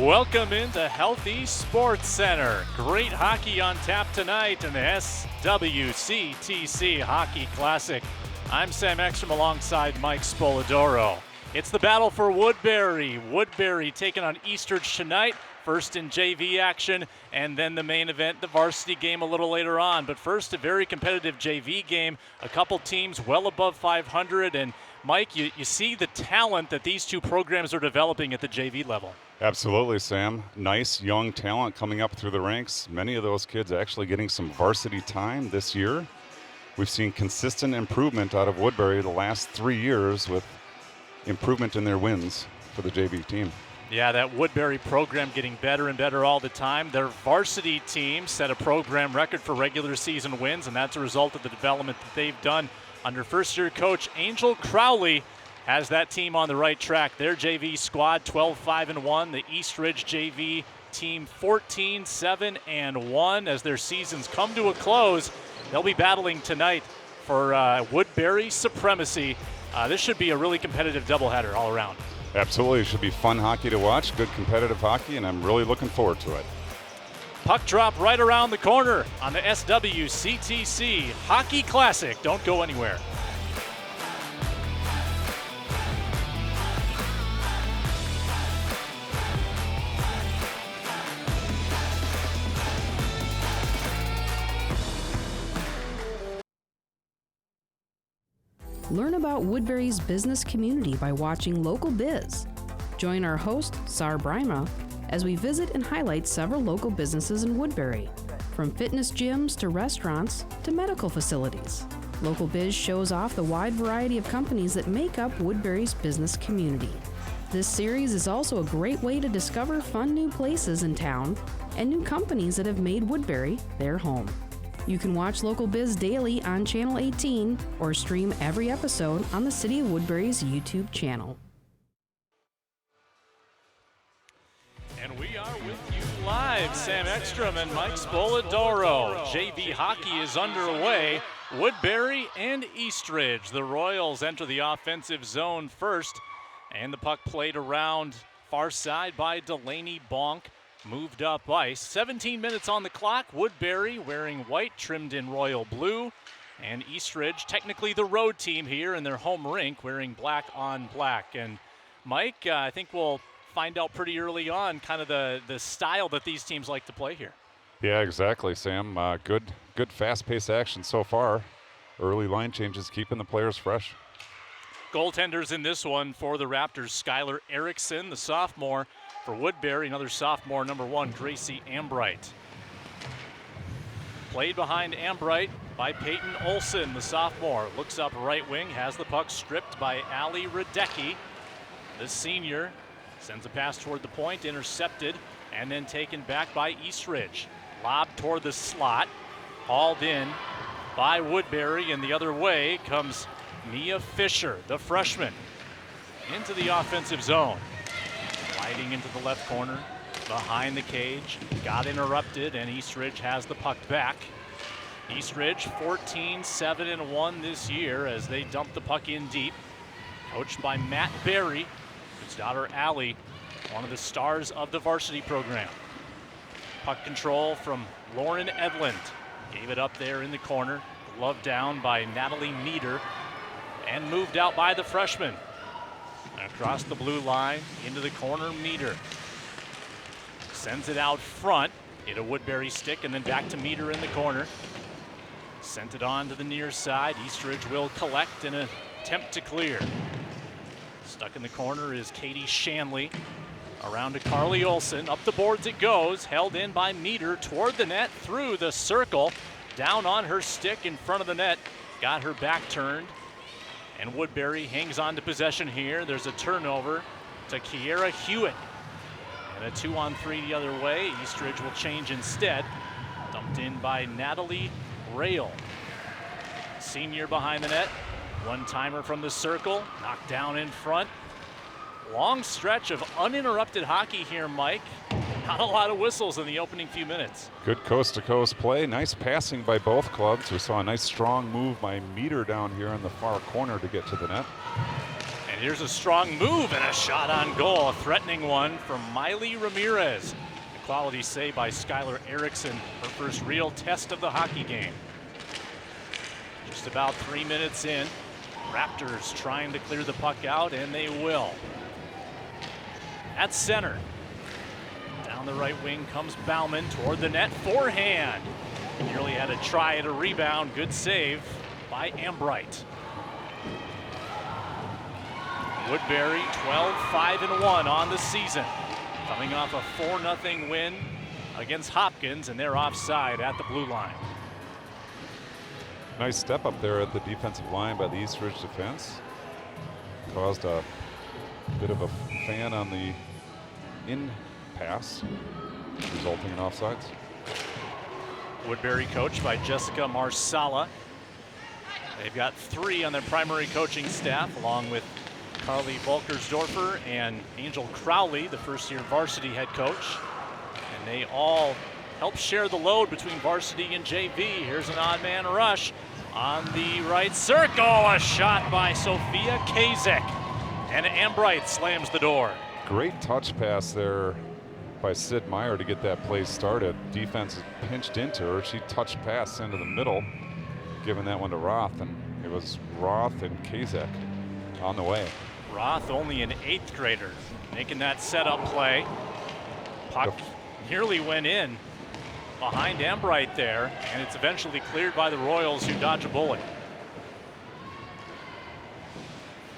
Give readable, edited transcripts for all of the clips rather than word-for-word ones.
Welcome into HealthEast Sports Center. Great hockey on tap tonight in the SWCTC Hockey Classic. I'm Sam Ekstrom alongside Mike Spoladoro. It's the battle for Woodbury. Woodbury taking on Eastridge tonight. First in JV action, and then the main event, the varsity game a little later on. But first, a very competitive JV game. A couple teams well above 500. And Mike, you see the talent that these two programs are developing at the JV level. Absolutely, Sam. Nice young talent coming up through the ranks. Many of those kids actually getting some varsity time this year. We've seen consistent improvement out of Woodbury the last 3 years with improvement in their wins for the JV team. Yeah, that Woodbury program getting better and better all the time. Their varsity team set a program record for regular season wins, and that's a result of the development that they've done under first-year coach Angel Crowley. Has that team on the right track. Their JV squad 12-5-1. The Eastridge JV team 14-7-1. As their seasons come to a close, they'll be battling tonight for Woodbury supremacy. This should be a really competitive doubleheader all around. Absolutely. It should be fun hockey to watch, good competitive hockey, and I'm really looking forward to it. Puck drop right around the corner on the SWCTC Hockey Classic. Don't go anywhere. Learn about Woodbury's business community by watching Local Biz. Join our host, Sar Brima, as we visit and highlight several local businesses in Woodbury, from fitness gyms to restaurants to medical facilities. Local Biz shows off the wide variety of companies that make up Woodbury's business community. This series is also a great way to discover fun new places in town and new companies that have made Woodbury their home. You can watch Local Biz daily on Channel 18 or stream every episode on the City of Woodbury's YouTube channel. And we are with you live, Sam Ekstrom and Mike Spoladoro. JV hockey is underway. Woodbury and Eastridge. The Royals enter the offensive zone first, and the puck played around far side by Delaney Bonk. Moved up ice. 17 minutes on the clock. Woodbury wearing white, trimmed in royal blue. And Eastridge, technically the road team here in their home rink, wearing black on black. And Mike, I think we'll find out pretty early on kind of the style that these teams like to play here. Yeah, exactly, Sam. Good fast-paced action so far. Early line changes keeping the players fresh. Goaltenders in this one for the Raptors, Skylar Erickson, the sophomore. For Woodbury, another sophomore, number 1, Gracie Ambright. Played behind Ambright by Peyton Olson, the sophomore. Looks up right wing, has the puck stripped by Ali Radecki. The senior sends a pass toward the point, intercepted, and then taken back by Eastridge. Lob toward the slot, hauled in by Woodbury, and the other way comes Mia Fisher, the freshman, into the offensive zone. Sliding into the left corner, behind the cage, got interrupted, and Eastridge has the puck back. Eastridge 14-7-1 this year as they dump the puck in deep. Coached by Matt Berry, his daughter Allie, one of the stars of the varsity program. Puck control from Lauren Edlund. Gave it up there in the corner, gloved down by Natalie Meter, and moved out by the freshman. Across the blue line, into the corner, Meter. Sends it out front, hit a Woodbury stick, and then back to Meter in the corner. Sent it on to the near side. Eastridge will collect in an attempt to clear. Stuck in the corner is Katie Shanley. Around to Carly Olson. Up the boards it goes. Held in by Meter toward the net, through the circle. Down on her stick in front of the net. Got her back turned. And Woodbury hangs on to possession here. There's a turnover to Kiera Hewitt. And a 2-on-3 the other way. Eastridge will change instead. Dumped in by Natalie Rail. Senior behind the net. One-timer from the circle. Knocked down in front. Long stretch of uninterrupted hockey here, Mike. Not a lot of whistles in the opening few minutes. Good coast-to-coast play. Nice passing by both clubs. We saw a nice strong move by Meter down here in the far corner to get to the net. And here's a strong move and a shot on goal, a threatening one from Miley Ramirez. A quality save by Skylar Erickson, her first real test of the hockey game. Just about 3 minutes in, Raptors trying to clear the puck out, and they will. At center, down the right wing comes Bauman toward the net, forehand. Nearly had a try at a rebound, good save by Ambright. Woodbury 12-5-1 on the season, coming off a 4-0 win against Hopkins, and they're offside at the blue line. Nice step up there at the defensive line by the Eastridge defense. Caused a bit of a fan on the in pass, resulting in offsides. Woodbury coached by Jessica Marsala. They've got 3 on their primary coaching staff, along with Carly Volkersdorfer and Angel Crowley, the first-year varsity head coach. And they all help share the load between varsity and JV. Here's an odd man rush on the right circle. A shot by Sophia Kazek. And Ambright slams the door. Great touch pass there by Sid Meyer to get that play started. Defense is pinched into her. She touched pass into the middle, giving that one to Roth, and it was Roth and Kazek on the way. Roth, only an 8th grader, making that setup play. Puck nearly went in behind Ambright there, and it's eventually cleared by the Royals, who dodge a bullet.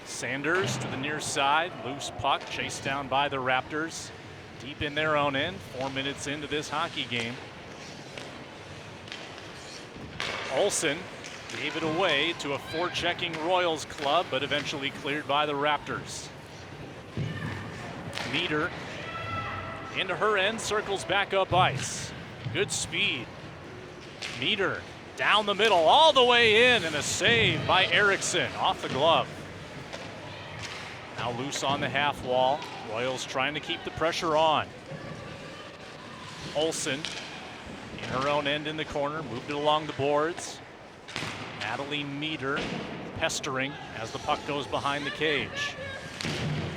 Sanders to the near side, loose puck, chased down by the Raptors. Deep in their own end, 4 minutes into this hockey game. Olsen gave it away to a forechecking Royals club, but eventually cleared by the Raptors. Meter into her end, circles back up ice. Good speed. Meter down the middle, all the way in, and a save by Erickson off the glove. Now loose on the half wall. Royals trying to keep the pressure on. Olsen in her own end in the corner, moved it along the boards. Natalie Meter pestering as the puck goes behind the cage.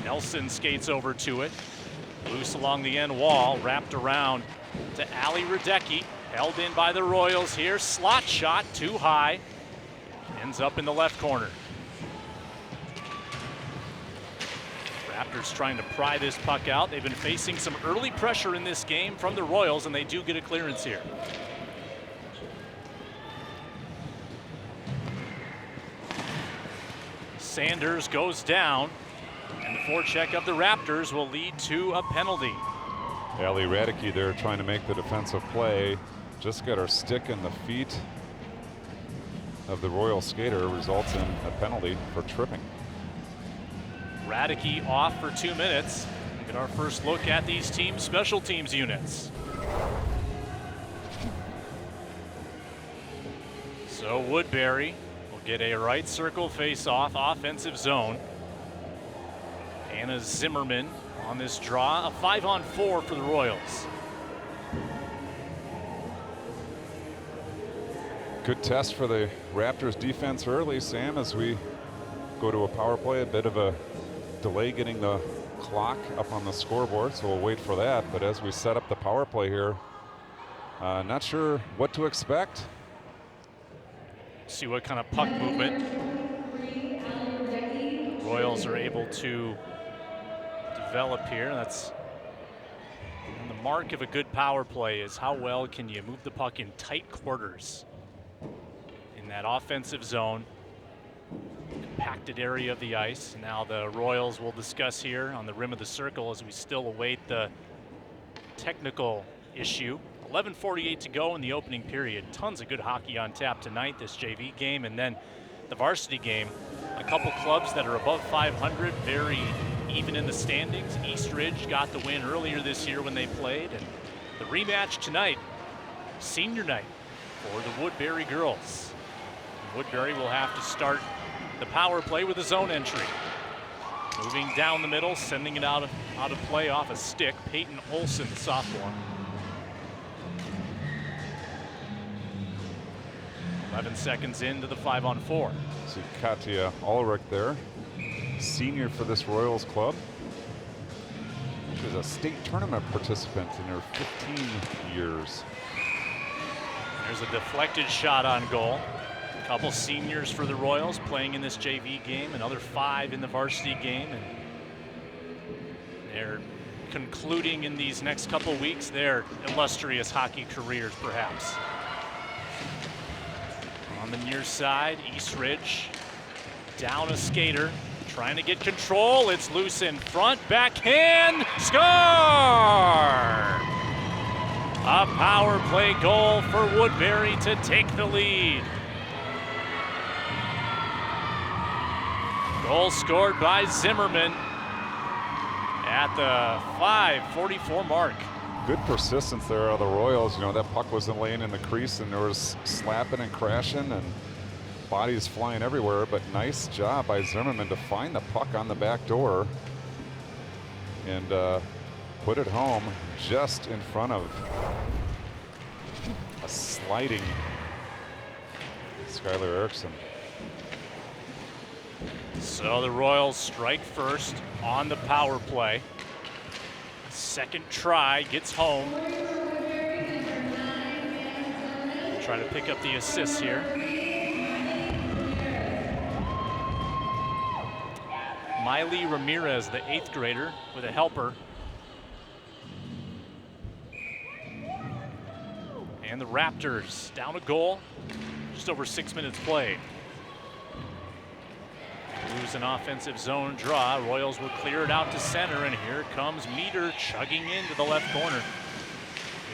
Nelson skates over to it. Loose along the end wall, wrapped around to Ali Radecki. Held in by the Royals here. Slot shot too high. Ends up in the left corner. Raptors trying to pry this puck out. They've been facing some early pressure in this game from the Royals, and they do get a clearance here. Sanders goes down, and the forecheck of the Raptors will lead to a penalty. Ali Radecki there trying to make the defensive play. Just got her stick in the feet of the Royal skater, results in a penalty for tripping. Radecki off for 2 minutes. We'll get our first look at these teams' special teams units. So Woodbury will get a right circle face-off, offensive zone. Anna Zimmerman on this draw, a 5-on-4 for the Royals. Good test for the Raptors defense early, Sam, as we go to a power play. A bit of a delay getting the clock up on the scoreboard, so we'll wait for that. But as we set up the power play here, not sure what to expect. See what kind of puck movement Royals are able to develop here. That's the mark of a good power play, is how well can you move the puck in tight quarters in that offensive zone, compacted area of the ice. Now the Royals will discuss here on the rim of the circle as we still await the technical issue. 11:48 to go in the opening period. Tons of good hockey on tap tonight, this JV game, and then the varsity game. A couple clubs that are above 500, very even in the standings. Eastridge got the win earlier this year when they played, and the rematch tonight, senior night for the Woodbury girls. Woodbury will have to start the power play with a zone entry. Moving down the middle, sending it out of play off a stick. Peyton Olsen, the sophomore. 11 seconds into the 5-on-4. See Katya Ulrich there senior for this Royals club. She was a state tournament participant in her 15 years. There's a deflected shot on goal. A couple seniors for the Royals playing in this JV game, another 5 in the varsity game, and they're concluding in these next couple weeks their illustrious hockey careers, perhaps. On the near side, Eastridge down a skater, trying to get control. It's loose in front, backhand, score! A power play goal for Woodbury to take the lead. Goal scored by Zimmerman at the 5:44 mark. Good persistence there of the Royals. You know, that puck wasn't laying in the crease and there was slapping and crashing and bodies flying everywhere, but nice job by Zimmerman to find the puck on the back door and put it home just in front of a sliding Skylar Erickson. So the Royals strike first on the power play. Second try gets home. Try to pick up the assist here. Miley Ramirez, the 8th grader, with a helper. And the Raptors down a goal, just over 6 minutes played. Lose an offensive zone draw. Royals will clear it out to center, and here comes Meter chugging into the left corner.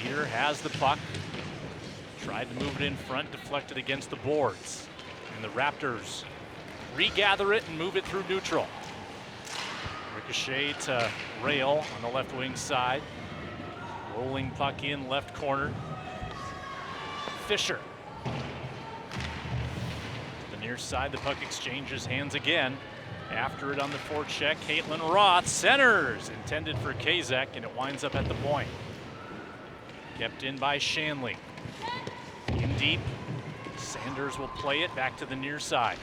Meter has the puck. Tried to move it in front, deflected against the boards. And the Raptors regather it and move it through neutral. Ricochet to Rail on the left wing side. Rolling puck in left corner. Fisher. Near side, the puck exchanges hands again. After it on the forecheck, Caitlin Roth centers, intended for Kazek, and it winds up at the point. Kept in by Shanley. In deep, Sanders will play it back to the near side.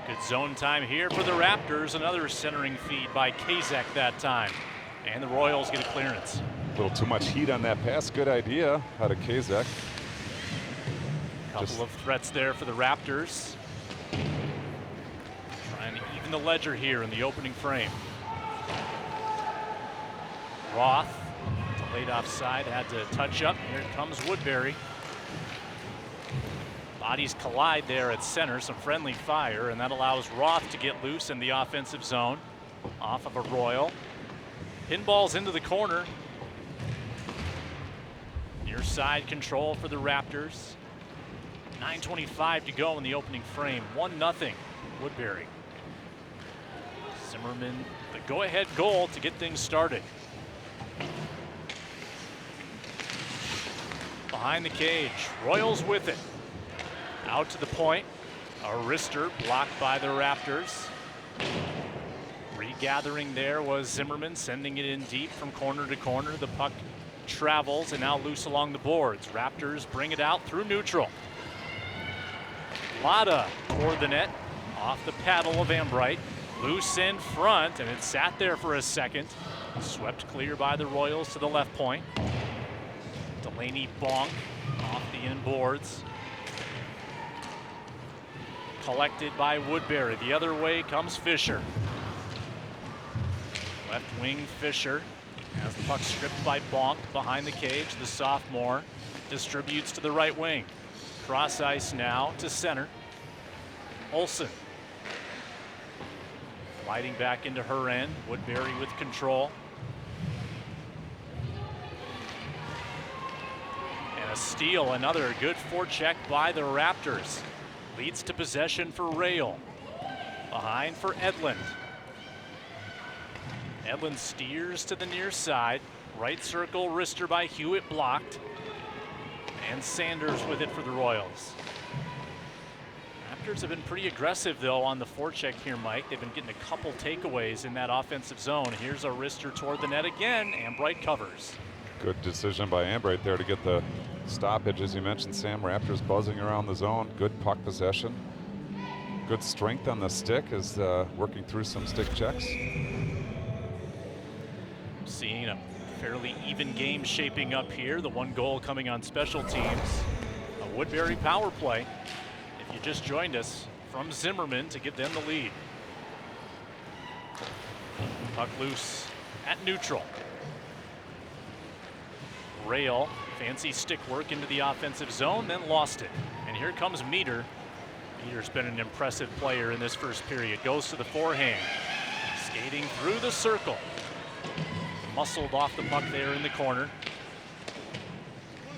Good zone time here for the Raptors. Another centering feed by Kazek that time. And the Royals get a clearance. A little too much heat on that pass. Good idea out of Kazek. Couple of threats there for the Raptors. Trying to even the ledger here in the opening frame. Roth, delayed offside, had to touch up. Here comes Woodbury. Bodies collide there at center, some friendly fire, and that allows Roth to get loose in the offensive zone off of a Royal. Pinballs into the corner. Near side control for the Raptors. 9:25 to go in the opening frame. 1-0 Woodbury. Zimmerman, the go-ahead goal to get things started. Behind the cage, Royals with it. Out to the point. A wrister blocked by the Raptors. Regathering there was Zimmerman, sending it in deep from corner to corner. The puck travels and now loose along the boards. Raptors bring it out through neutral. Lotta toward the net, off the paddle of Ambright. Loose in front, and it sat there for a second. Swept clear by the Royals to the left point. Delaney bonk off the inboards. Collected by Woodbury. The other way comes Fisher. Left wing Fisher has the puck stripped by Bonk behind the cage. The sophomore distributes to the right wing. Cross ice now to center. Olsen. Sliding back into her end. Woodbury with control. And a steal, another good forecheck by the Raptors. Leads to possession for Rail. Behind for Edlund. Edlund steers to the near side. Right circle, wrister by Hewitt blocked. And Sanders with it for the Royals. Raptors have been pretty aggressive, though, on the forecheck here, Mike. They've been getting a couple takeaways in that offensive zone. Here's a wrister toward the net again, and Bright covers. Good decision by Ambright there to get the stoppage, as you mentioned, Sam. Raptors buzzing around the zone. Good puck possession. good strength on the stick, is working through some stick checks. Seeing a fairly even game shaping up here. The one goal coming on special teams. A Woodbury power play. If you just joined us, from Zimmerman to give them the lead. Puck loose at neutral. Rail, fancy stick work into the offensive zone, then lost it. And here comes Meter. Meter's been an impressive player in this first period. Goes to the forehand. Skating through the circle. Muscled off the puck there in the corner.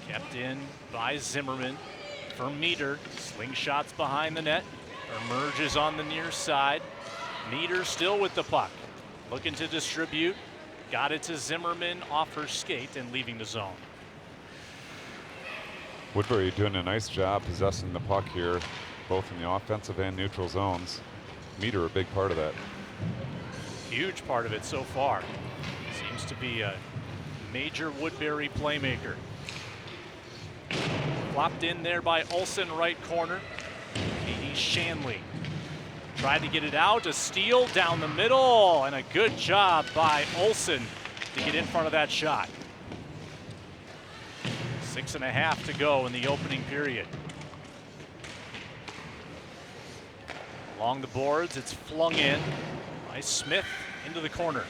Kept in by Zimmerman for Meter. Slingshots behind the net. Emerges on the near side. Meter still with the puck. Looking to distribute. Got it to Zimmerman off her skate and leaving the zone. Woodbury doing a nice job possessing the puck here, both in the offensive and neutral zones. Meter a big part of that. Huge part of it so far. Seems to be a major Woodbury playmaker. Flopped in there by Olsen, right corner. Katie Shanley tried to get it out, a steal down the middle, and a good job by Olsen to get in front of that shot. 6.5 to go in the opening period. Along the boards, it's flung in by Smith into the corner.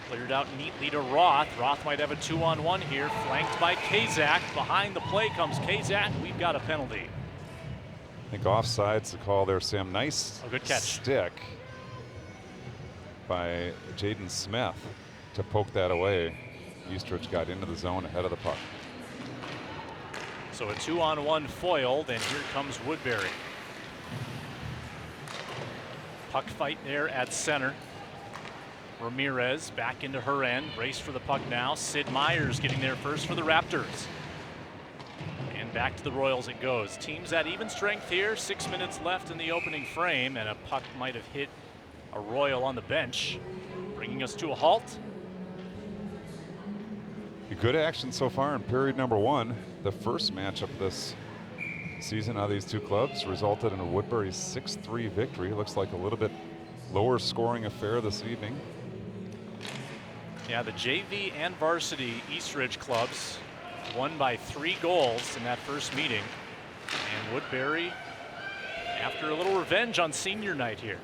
Cleared out neatly to Roth. Roth might have a 2-on-1 here, flanked by Kazak. Behind the play comes Kazak. We've got a penalty. I think offside's the call there, Sam. Nice good catch. Stick by Jaden Smith to poke that away. Eastridge got into the zone ahead of the puck. So a 2-on-1 foiled, and here comes Woodbury. Puck fight there at center. Ramirez back into her end, race for the puck now. Sid Myers getting there first for the Raptors. And back to the Royals it goes. Teams at even strength here, 6 minutes left in the opening frame, and a puck might have hit a Royal on the bench, bringing us to a halt. Good action so far in period number one. The first matchup this season out of these two clubs resulted in a Woodbury 6-3 victory. Looks like a little bit lower scoring affair this evening. Yeah, the JV and varsity Eastridge clubs won by 3 goals in that first meeting. And Woodbury, after a little revenge on senior night here.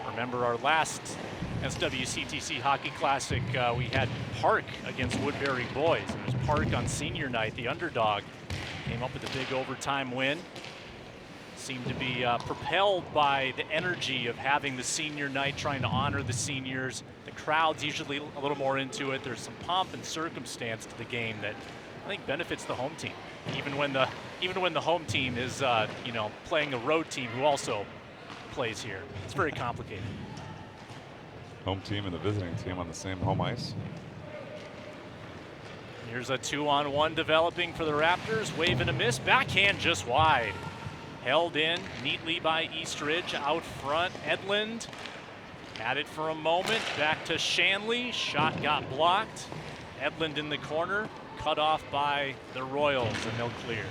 Remember our last SWCTC Hockey Classic, we had Park against Woodbury boys. It was Park on senior night, the underdog. Came up with a big overtime win. Seemed to be propelled by the energy of having the senior night, trying to honor the seniors. The crowd's usually a little more into it. There's some pomp and circumstance to the game that I think benefits the home team, even when the home team is playing a road team who also plays here. It's very complicated. Home team and the visiting team on the same home ice. Here's a 2-on-1 developing for the Raptors. Wave and a miss. Backhand just wide. Held in neatly by Eastridge. Out front, Edlund had it for a moment. Back to Shanley. Shot got blocked. Edlund in the corner. Cut off by the Royals, and they'll clear.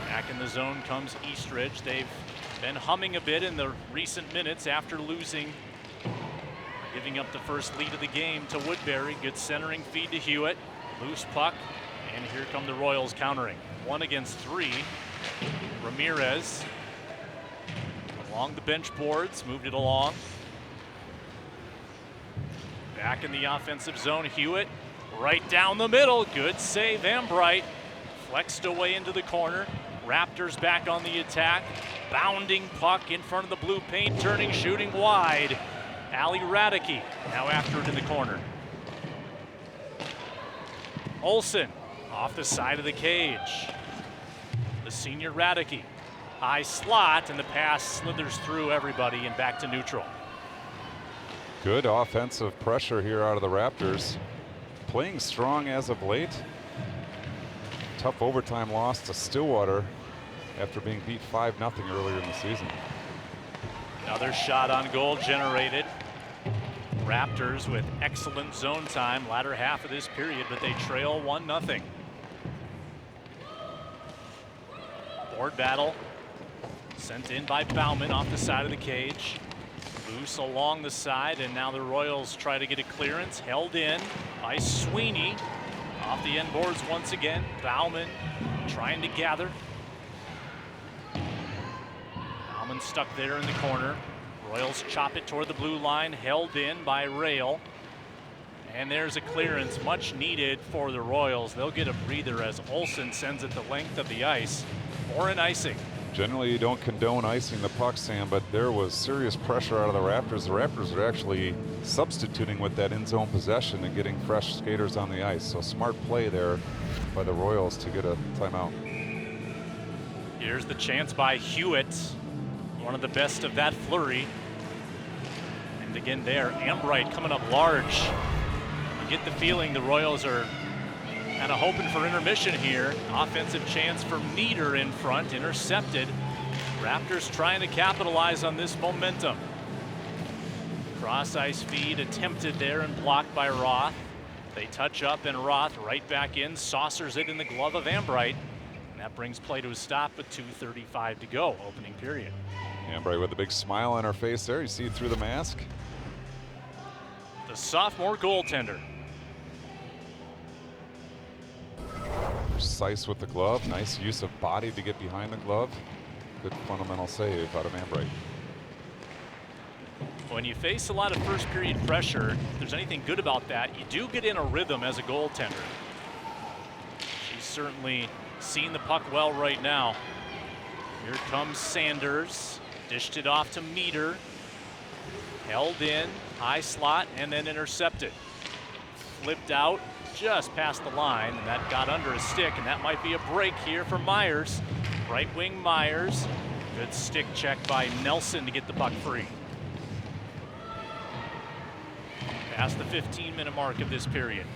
Back in the zone comes Eastridge. They've been humming a bit in the recent minutes after losing, giving up the first lead of the game to Woodbury. Good centering feed to Hewitt. Loose puck. And here come the Royals countering. 1 against 3. Ramirez along the bench boards, moved it along. Back in the offensive zone, Hewitt right down the middle. Good save, Ambright. Flexed away into the corner. Raptors back on the attack. Bounding puck in front of the blue paint, turning, shooting wide. Ali Radicki now after it in the corner. Olsen off the side of the cage. The senior Radicki. High slot, and the pass slithers through everybody and back to neutral. Good offensive pressure here out of the Raptors. Playing strong as of late. Tough overtime loss to Stillwater after being beat 5-0 earlier in the season. Another shot on goal generated. Raptors with excellent zone time latter half of this period, but they trail 1-0. Board battle sent in by Bauman off the side of the cage. Loose along the side, and now the Royals try to get a clearance. Held in by Sweeney. Off the end boards once again. Bauman trying to gather. Bauman stuck there in the corner. Royals chop it toward the blue line. Held in by Rail. And there's a clearance much needed for the Royals. They'll get a breather as Olsen sends it the length of the ice for an icing. Generally, you don't condone icing the puck, Sam, but there was serious pressure out of the Raptors. The Raptors are actually substituting with that in-zone possession and getting fresh skaters on the ice. So smart play there by the Royals to get a timeout. Here's the chance by Hewitt, one of the best of that flurry. And again there, Ambright coming up large. You get the feeling the Royals are kind of hoping for intermission here. Offensive chance for Nieder in front, intercepted. Raptors trying to capitalize on this momentum. Cross ice feed attempted there and blocked by Roth. They touch up and Roth right back in, saucers it in the glove of Ambright. And that brings play to a stop with 2:35 to go, opening period. Ambright with a big smile on her face there. You see through the mask. The sophomore goaltender. Precise with the glove. Nice use of body to get behind the glove. Good fundamental save out of Ambright. When you face a lot of first period pressure, if there's anything good about that, you do get in a rhythm as a goaltender. She's certainly seen the puck well right now. Here comes Sanders. Dished it off to Meter. Held in, high slot, and then intercepted. Flipped out just past the line, and that got under a stick, and that might be a break here for Myers. Right wing Myers. Good stick check by Nelson to get the puck free. Past the 15-minute mark of this period.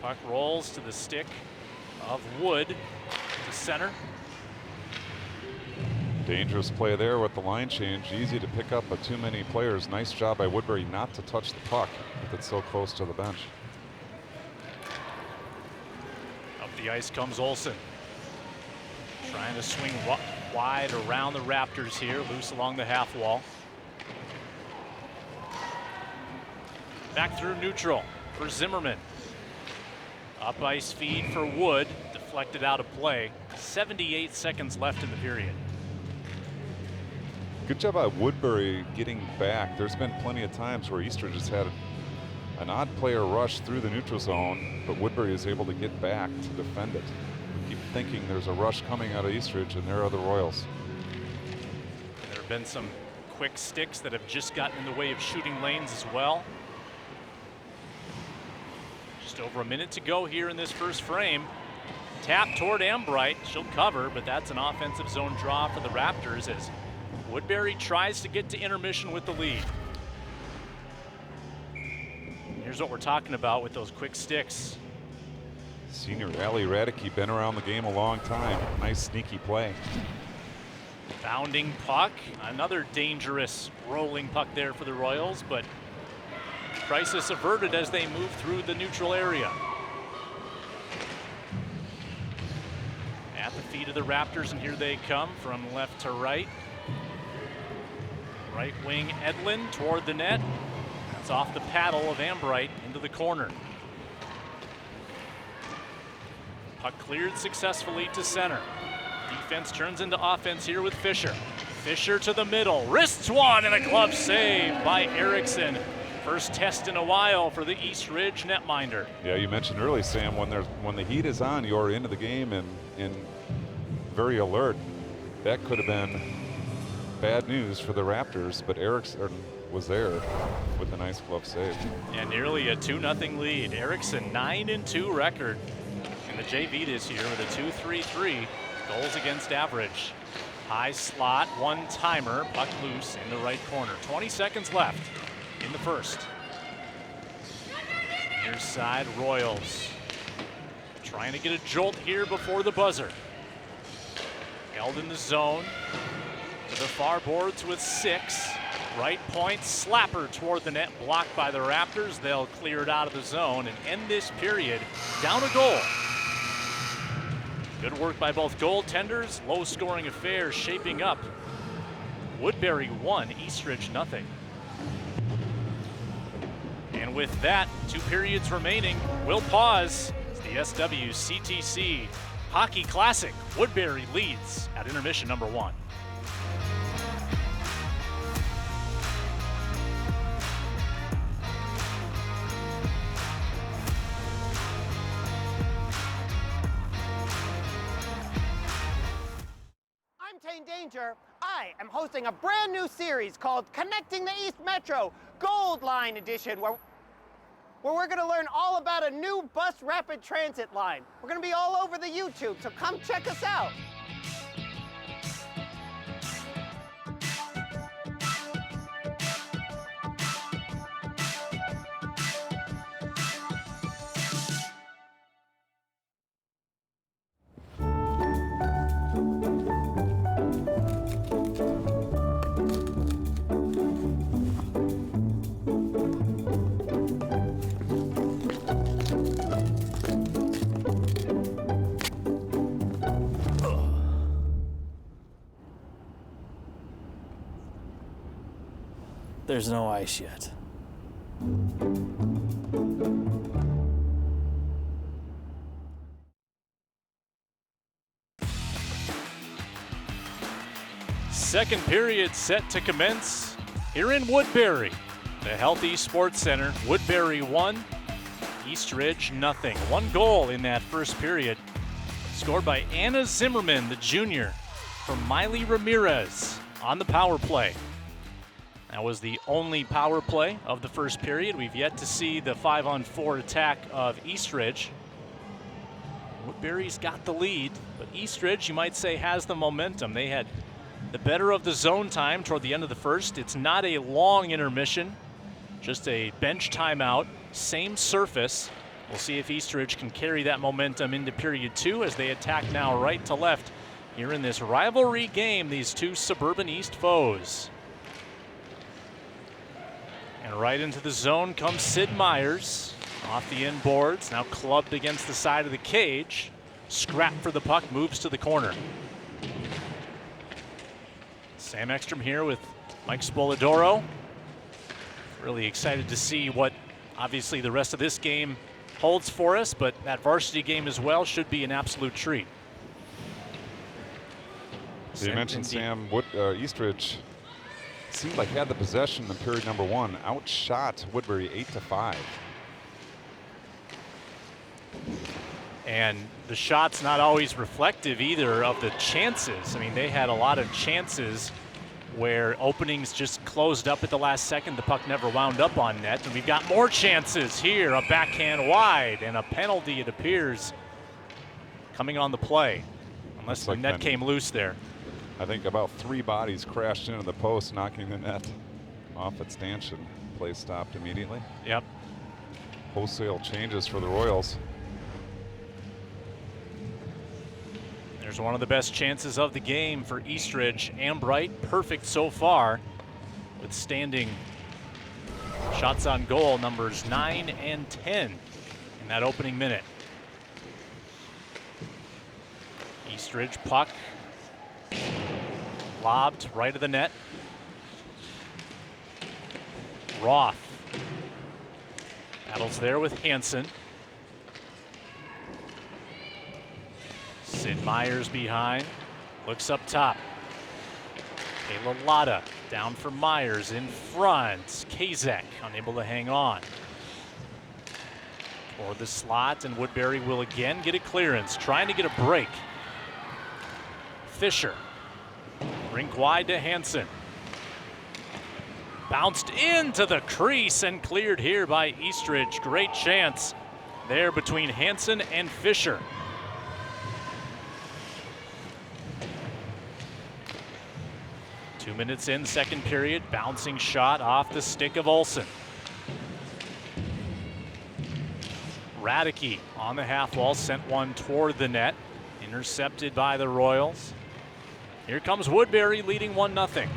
Puck rolls to the stick of Wood to center. Dangerous play there with the line change. Easy to pick up, but too many players. Nice job by Woodbury not to touch the puck with it so close to the bench. Up the ice comes Olsen. Trying to swing wide around the Raptors here, loose along the half wall. Back through neutral for Zimmerman. Up ice feed for Wood, deflected out of play. 78 seconds left in the period. Good job by Woodbury getting back. There's been plenty of times where Eastridge has had an odd player rush through the neutral zone, but Woodbury is able to get back to defend it. We keep thinking there's a rush coming out of Eastridge, and there are the Royals. There have been some quick sticks that have just gotten in the way of shooting lanes as well. Just over a minute to go here in this first frame. Tap toward Ambright. She'll cover, but that's an offensive zone draw for the Raptors as Woodbury tries to get to intermission with the lead. Here's what we're talking about with those quick sticks. Senior Ali Radicke been around the game a long time. Nice sneaky play. Bounding puck. Another dangerous rolling puck there for the Royals, but crisis averted as they move through the neutral area. At the feet of the Raptors, and here they come from left to right. Right wing Edlin toward the net. That's off the paddle of Ambright into the corner. Puck cleared successfully to center. Defense turns into offense here with Fisher. Fisher to the middle, wrists one, and a glove save by Erickson. First test in a while for the East Ridge netminder. Yeah, you mentioned early, Sam, when the heat is on, you're into the game and very alert. That could have been bad news for the Raptors, but Erickson was there with a nice glove save. And nearly a 2-0 lead. Erickson 9-2 record in the JV this year with a 2.33 goals against average. High slot, one-timer, puck loose in the right corner. 20 seconds left in the first. Near side, Royals trying to get a jolt here before the buzzer. Held in the zone. To the far boards with 6. Right point, slapper toward the net, blocked by the Raptors. They'll clear it out of the zone and end this period down a goal. Good work by both goaltenders. Low-scoring affair shaping up. Woodbury 1, Eastridge 0. And with that, 2 periods remaining, we'll pause. It's the SWCTC Hockey Classic. Woodbury leads at intermission number 1. Danger. I am hosting a brand new series called Connecting the East Metro Gold Line Edition, where we're going to learn all about a new bus rapid transit line. We're going to be all over the YouTube, so come check us out. There's no ice yet. Second period set to commence here in Woodbury. The HealthEast Sports Center. Woodbury 1, Eastridge 0. 1 goal in that first period, scored by Anna Zimmerman, the junior, from Miley Ramirez on the power play. That was the only power play of the first period. We've yet to see the 5-on-4 attack of Eastridge. Woodbury's got the lead, but Eastridge, you might say, has the momentum. They had the better of the zone time toward the end of the first. It's not a long intermission, just a bench timeout, same surface. We'll see if Eastridge can carry that momentum into period 2 as they attack now right to left here in this rivalry game, these two suburban East foes. And right into the zone comes Sid Myers off the inboards, now clubbed against the side of the cage. Scrap for the puck, moves to the corner. Sam Ekstrom here with Mike Spoladoro. Really excited to see what obviously the rest of this game holds for us, but that varsity game as well should be an absolute treat. You mentioned Sam, Eastridge seemed like had the possession in period number 1, outshot Woodbury 8-5. And the shot's not always reflective either of the chances. I mean, they had a lot of chances where openings just closed up at the last second. The puck never wound up on net. And we've got more chances here. A backhand wide and a penalty, it appears, coming on the play. Unless the net came loose there. I think about 3 bodies crashed into the post, knocking the net off its stanchion. Play stopped immediately. Yep. Wholesale changes for the Royals. There's one of the best chances of the game for Eastridge. Ambright, perfect so far, withstanding shots on goal numbers 9 and 10 in that opening minute. Eastridge puck lobbed right of the net. Roth battles there with Hansen. Sid Myers behind, looks up top. Kayla Lotta down for Myers in front. Kazek unable to hang on. Toward the slot, and Woodbury will again get a clearance, trying to get a break. Fisher, rink wide to Hansen. Bounced into the crease and cleared here by Eastridge. Great chance there between Hansen and Fisher. Two minutes in, second period, bouncing shot off the stick of Olsen. Radicke on the half wall, sent one toward the net, intercepted by the Royals. Here comes Woodbury leading 1-0.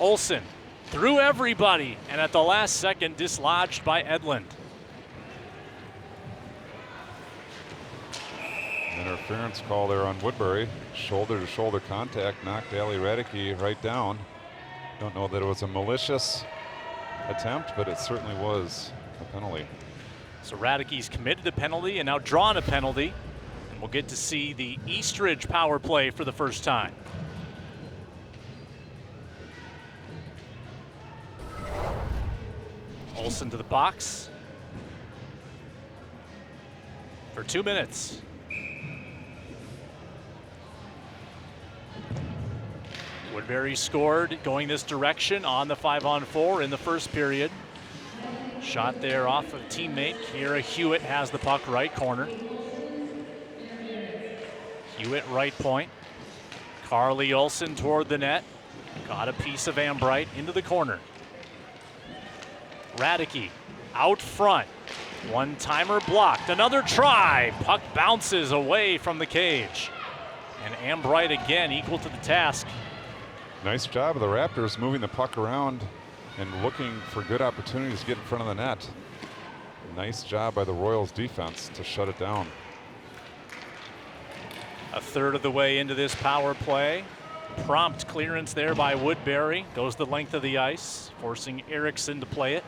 Olsen through everybody, and at the last second dislodged by Edlund. Interference call there on Woodbury. Shoulder-to-shoulder contact knocked Ali Radicki right down. Don't know that it was a malicious attempt, but it certainly was a penalty. So Radicki's committed a penalty and now drawn a penalty. And we'll get to see the Eastridge power play for the first time. Olsen to the box for 2 minutes. Woodbury scored going this direction on the 5-on-4 in the first period. Shot there off of teammate. Kiera Hewitt has the puck right corner. Hewitt right point. Carly Olsen toward the net. Got a piece of Ambright into the corner. Radicki out front. One-timer blocked. Another try. Puck bounces away from the cage. And Ambright again equal to the task. Nice job of the Raptors moving the puck around and looking for good opportunities to get in front of the net. Nice job by the Royals defense to shut it down. A third of the way into this power play. Prompt clearance there by Woodbury. Goes the length of the ice, forcing Erickson to play it.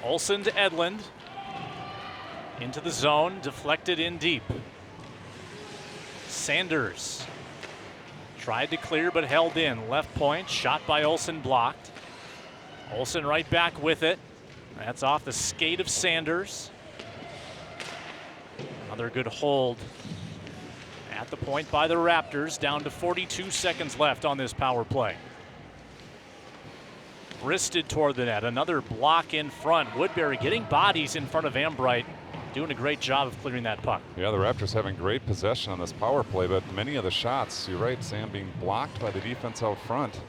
Olsen to Edlund. Into the zone, deflected in deep. Sanders tried to clear but held in. Left point, shot by Olsen blocked. Olsen right back with it. That's off the skate of Sanders. Another good hold at the point by the Raptors, down to 42 seconds left on this power play. Wristed toward the net, another block in front. Woodbury getting bodies in front of Ambright, doing a great job of clearing that puck. Yeah, the Raptors having great possession on this power play, but many of the shots, you're right, Sam, being blocked by the defense out front.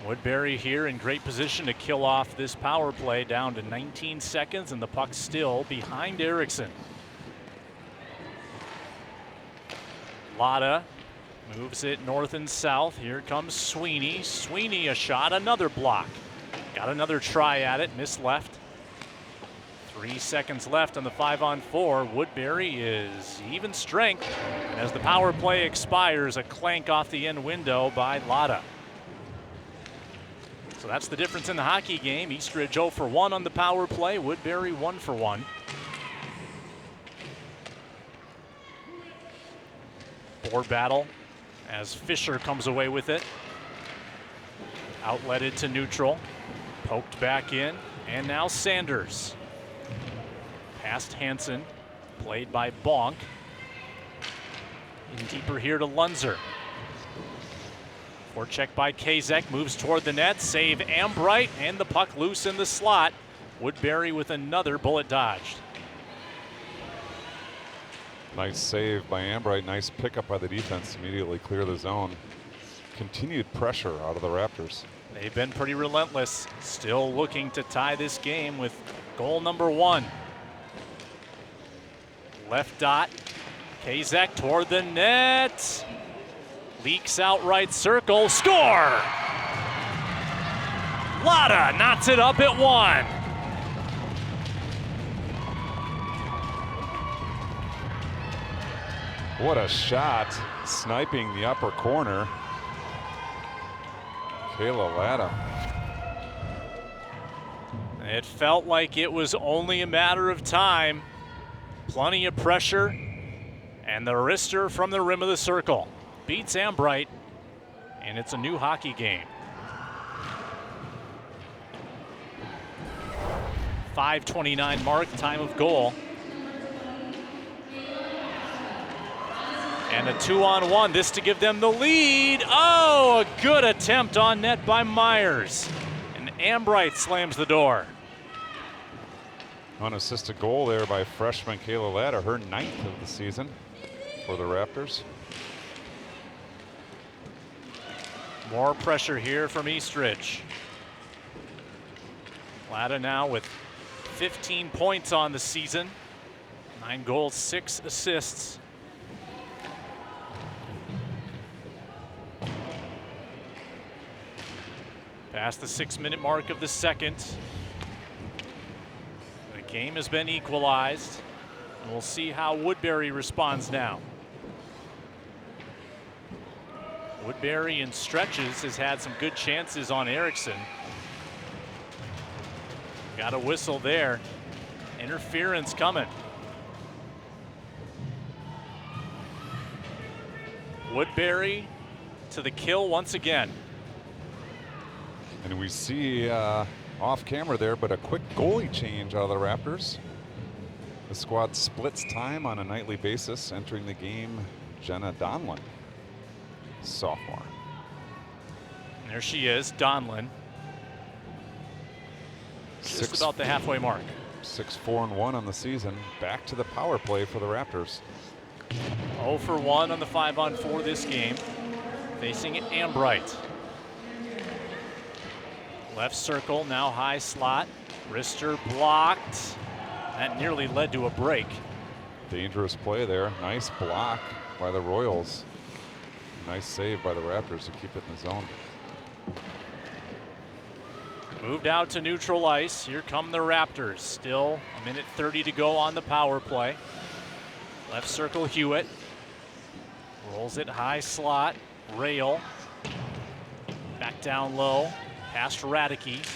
Woodbury here in great position to kill off this power play, down to 19 seconds, and the puck still behind Erickson. Lotta moves it north and south. Here comes Sweeney. Sweeney a shot, another block. Got another try at it, missed left. 3 seconds left on the 5-on-4. Woodbury is even strength. And as the power play expires, a clank off the end window by Lotta. So that's the difference in the hockey game. Eastridge 0 for 1 on the power play. Woodbury 1 for 1. Board battle as Fisher comes away with it. Outletted to neutral. Poked back in. And now Sanders. Past Hansen. Played by Bonk. In deeper here to Lunzer. Forecheck by Kazek, moves toward the net, save Ambright, and the puck loose in the slot. Woodbury with another bullet dodged. Nice save by Ambright, nice pickup by the defense to immediately clear the zone. Continued pressure out of the Raptors. They've been pretty relentless, still looking to tie this game with goal number 1. Left dot, Kazek toward the net. Leaks out right circle, score! Lotta knots it up at 1. What a shot, sniping the upper corner. Kayla Latta. It felt like it was only a matter of time. Plenty of pressure, and the wrister from the rim of the circle. Beats Ambright, and it's a new hockey game. 5:29 mark, time of goal. And a 2-on-1, this to give them the lead. Oh, a good attempt on net by Myers. And Ambright slams the door. Unassisted goal there by freshman Kayla Latta, her 9th of the season for the Raptors. More pressure here from Eastridge. Latta now with 15 points on the season. 9 goals, 6 assists. Past the 6-minute mark of the second. The game has been equalized. And we'll see how Woodbury responds now. Woodbury in stretches has had some good chances on Erickson. Got a whistle there. Interference coming. Woodbury to the kill once again. And we see off camera there, but a quick goalie change out of the Raptors. The squad splits time on a nightly basis. Entering the game, Jenna Donlin, sophomore. And there she is, Donlin. Just about the halfway mark. 6-4-1 on the season. Back to the power play for the Raptors. 0 for 1 on the 5-on-4 this game. Facing Ambright. Left circle, now high slot. Wrister blocked. That nearly led to a break. Dangerous play there. Nice block by the Royals. Nice save by the Raptors to keep it in the zone. Moved out to neutral ice. Here come the Raptors. Still a minute 30 to go on the power play. Left circle, Hewitt. Rolls it high slot. Rail. Back down low. Past Radicke.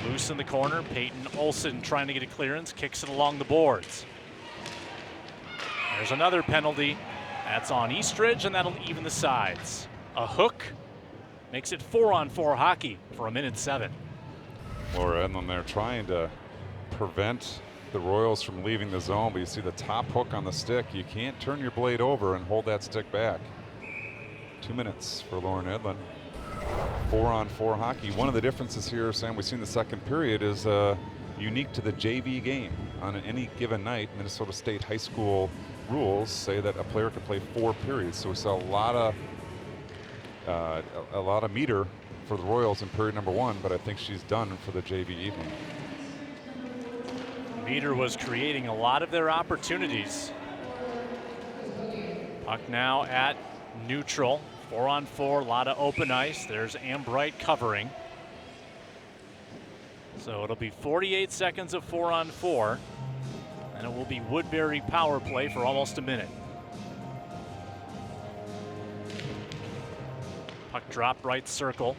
Loose in the corner. Peyton Olsen trying to get a clearance. Kicks it along the boards. There's another penalty. That's on Eastridge, and that'll even the sides. A hook makes it 4-on-4 hockey for a minute 7. Laura Edlin there trying to prevent the Royals from leaving the zone, but you see the top hook on the stick. You can't turn your blade over and hold that stick back. 2 minutes for Lauren Edlin. 4-on-4 hockey. One of the differences here, Sam, we've seen the second period is unique to the JV game. On any given night, Minnesota State high school rules say that a player can play 4 periods. So we saw a lot of meter for the Royals in period number 1, but I think she's done for the JV evening. Meter was creating a lot of their opportunities. Puck now at neutral. 4-on-4, a lot of open ice. There's Ambright covering. So it'll be 48 seconds of 4-on-4, and it will be Woodbury power play for almost a minute. Puck drop right circle.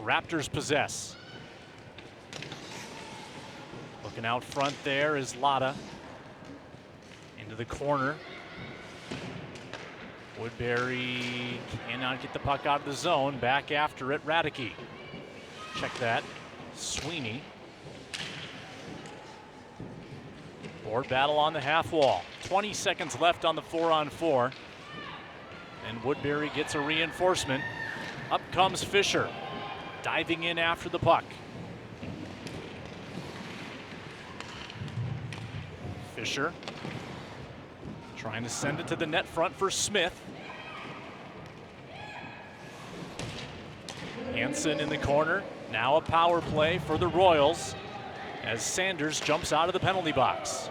Raptors possess. Looking out front there is Lotta. Into the corner. Woodbury cannot get the puck out of the zone. Back after it, Radicke. Check that. Sweeney. Board battle on the half wall. 20 seconds left on the 4-on-4. And Woodbury gets a reinforcement. Up comes Fisher. Diving in after the puck. Fisher trying to send it to the net front for Smith. Hansen in the corner. Now a power play for the Royals as Sanders jumps out of the penalty box.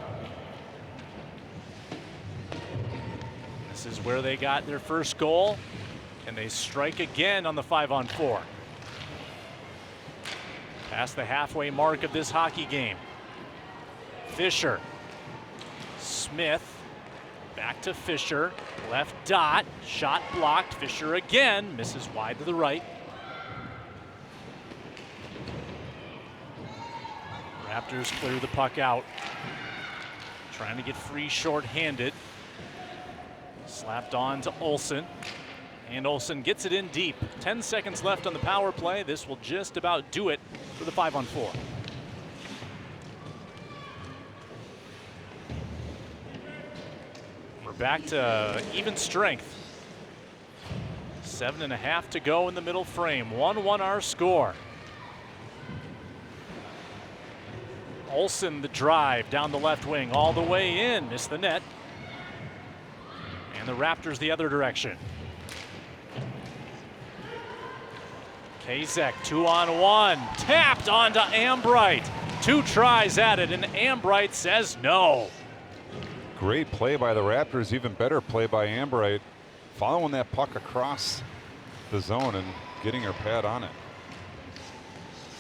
This is where they got their first goal, and they strike again on the 5-on-4. Past the halfway mark of this hockey game. Fisher. Smith. Back to Fisher. Left dot. Shot blocked. Fisher again. Misses wide to the right. Raptors clear the puck out. Trying to get free short-handed. Slapped on to Olsen. And Olsen gets it in deep. 10 seconds left on the power play. This will just about do it for the 5-on-4. We're back to even strength. 7.5 to go in the middle frame. 1-1 our score. Olsen the drive down the left wing all the way in. Missed the net. And the Raptors the other direction. Kazek 2-on-1. Tapped onto Ambright. 2 tries at it and Ambright says no. Great play by the Raptors, even better play by Ambright, following that puck across the zone and getting her pad on it.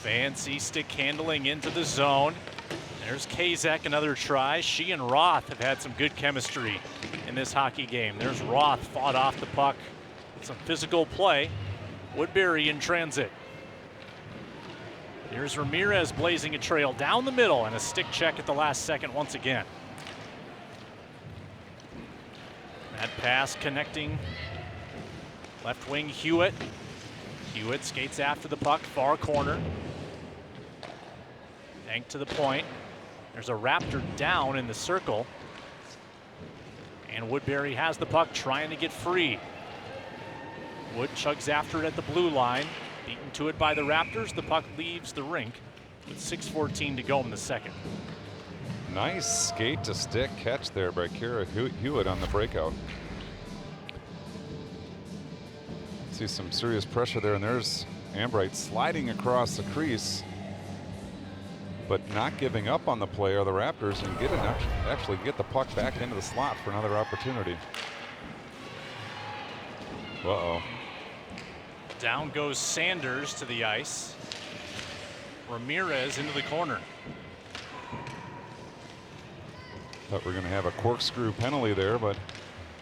Fancy stick handling into the zone. There's Kazak, another try. She and Roth have had some good chemistry in this hockey game. There's Roth, fought off the puck with some physical play. Woodbury in transit. Here's Ramirez blazing a trail down the middle, and a stick check at the last second once again. That pass connecting. Left wing Hewitt. Hewitt skates after the puck, far corner. Bank to the point. There's a Raptor down in the circle. And Woodbury has the puck, trying to get free. Wood chugs after it at the blue line. Beaten to it by the Raptors. The puck leaves the rink with 6:14 to go in the second. Nice skate to stick catch there by Kara Hewitt on the breakout. See some serious pressure there, and there's Ambright sliding across the crease, but not giving up on the play are the Raptors, and actually get the puck back into the slot for another opportunity. Uh-oh. Down goes Sanders to the ice. Ramirez into the corner. Thought we were going to have a corkscrew penalty there, but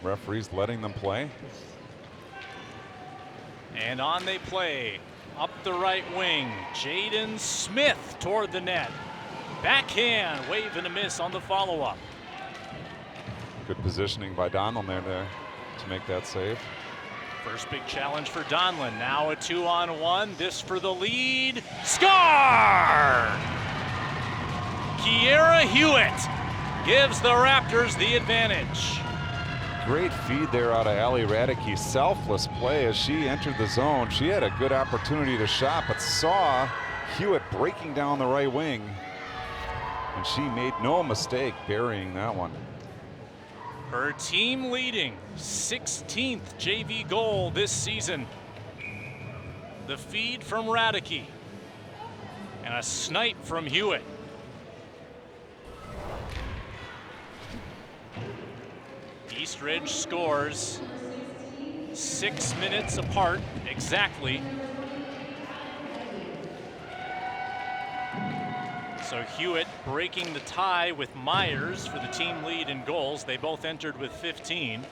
referee's letting them play. And on they play. Up the right wing. Jaden Smith toward the net. Backhand, wave and a miss on the follow-up. Good positioning by Donlin there to make that save. First big challenge for Donlin. Now a 2-on-1. This for the lead. Score! Kiera Hewitt gives the Raptors the advantage. Great feed there out of Ali Radicke. Selfless play as she entered the zone. She had a good opportunity to shot, but saw Hewitt breaking down the right wing. And she made no mistake burying that one. Her team leading 16th JV goal this season. The feed from Radicke and a snipe from Hewitt. Eastridge scores 6 minutes apart exactly. So Hewitt breaking the tie with Myers for the team lead in goals. They both entered with 15.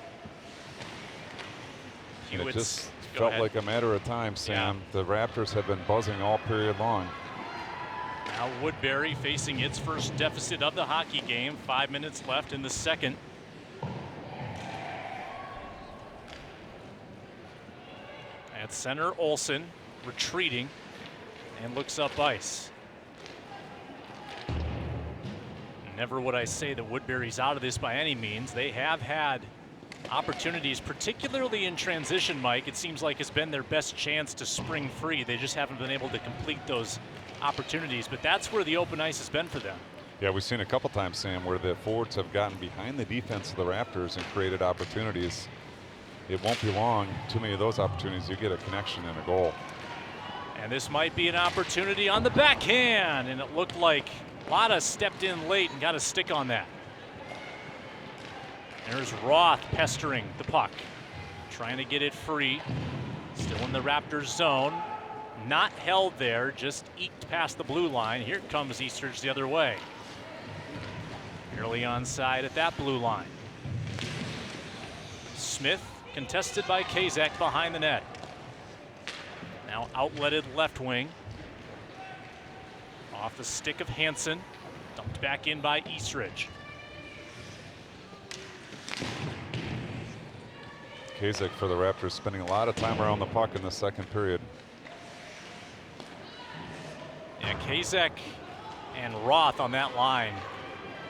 It just felt like a matter of time, Sam. Yeah. The Raptors have been buzzing all period long. Now Woodbury facing its first deficit of the hockey game. 5 minutes left in the second. At center, Olsen retreating and looks up ice. Never would I say that Woodbury's out of this by any means. They have had opportunities, particularly in transition, Mike. It seems like it's been their best chance to spring free. They just haven't been able to complete those opportunities, but that's where the open ice has been for them. Yeah, we've seen a couple times, Sam, where the forwards have gotten behind the defense of the Raptors and created opportunities. It won't be long. Too many of those opportunities, you get a connection and a goal. And this might be an opportunity on the backhand, and it looked like Lotta stepped in late and got a stick on that. There's Roth pestering the puck, trying to get it free. Still in the Raptors zone. Not held there, just eked past the blue line. Here comes Eastridge the other way. Barely onside at that blue line. Smith contested by Kazak behind the net. Now outletted left wing. Off the stick of Hansen. Dumped back in by Eastridge. Kazak for the Raptors spending a lot of time around the puck in the second period. Yeah, Kazak and Roth on that line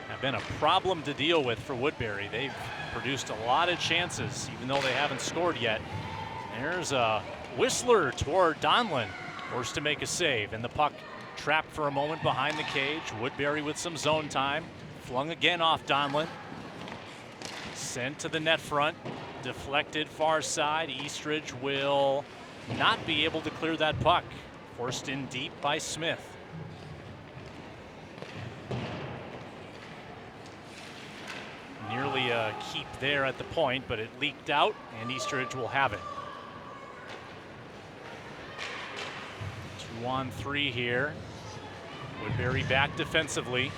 have been a problem to deal with for Woodbury. They've produced a lot of chances, even though they haven't scored yet. There's a Whistler toward Donlin, forced to make a save, and the puck trapped for a moment behind the cage. Woodbury with some zone time, flung again off Donlin. Sent to the net front, deflected far side. Eastridge will not be able to clear that puck. Forced in deep by Smith. Nearly a keep there at the point, but it leaked out, and Eastridge will have it. 2-on-3 here. Woodbury back defensively.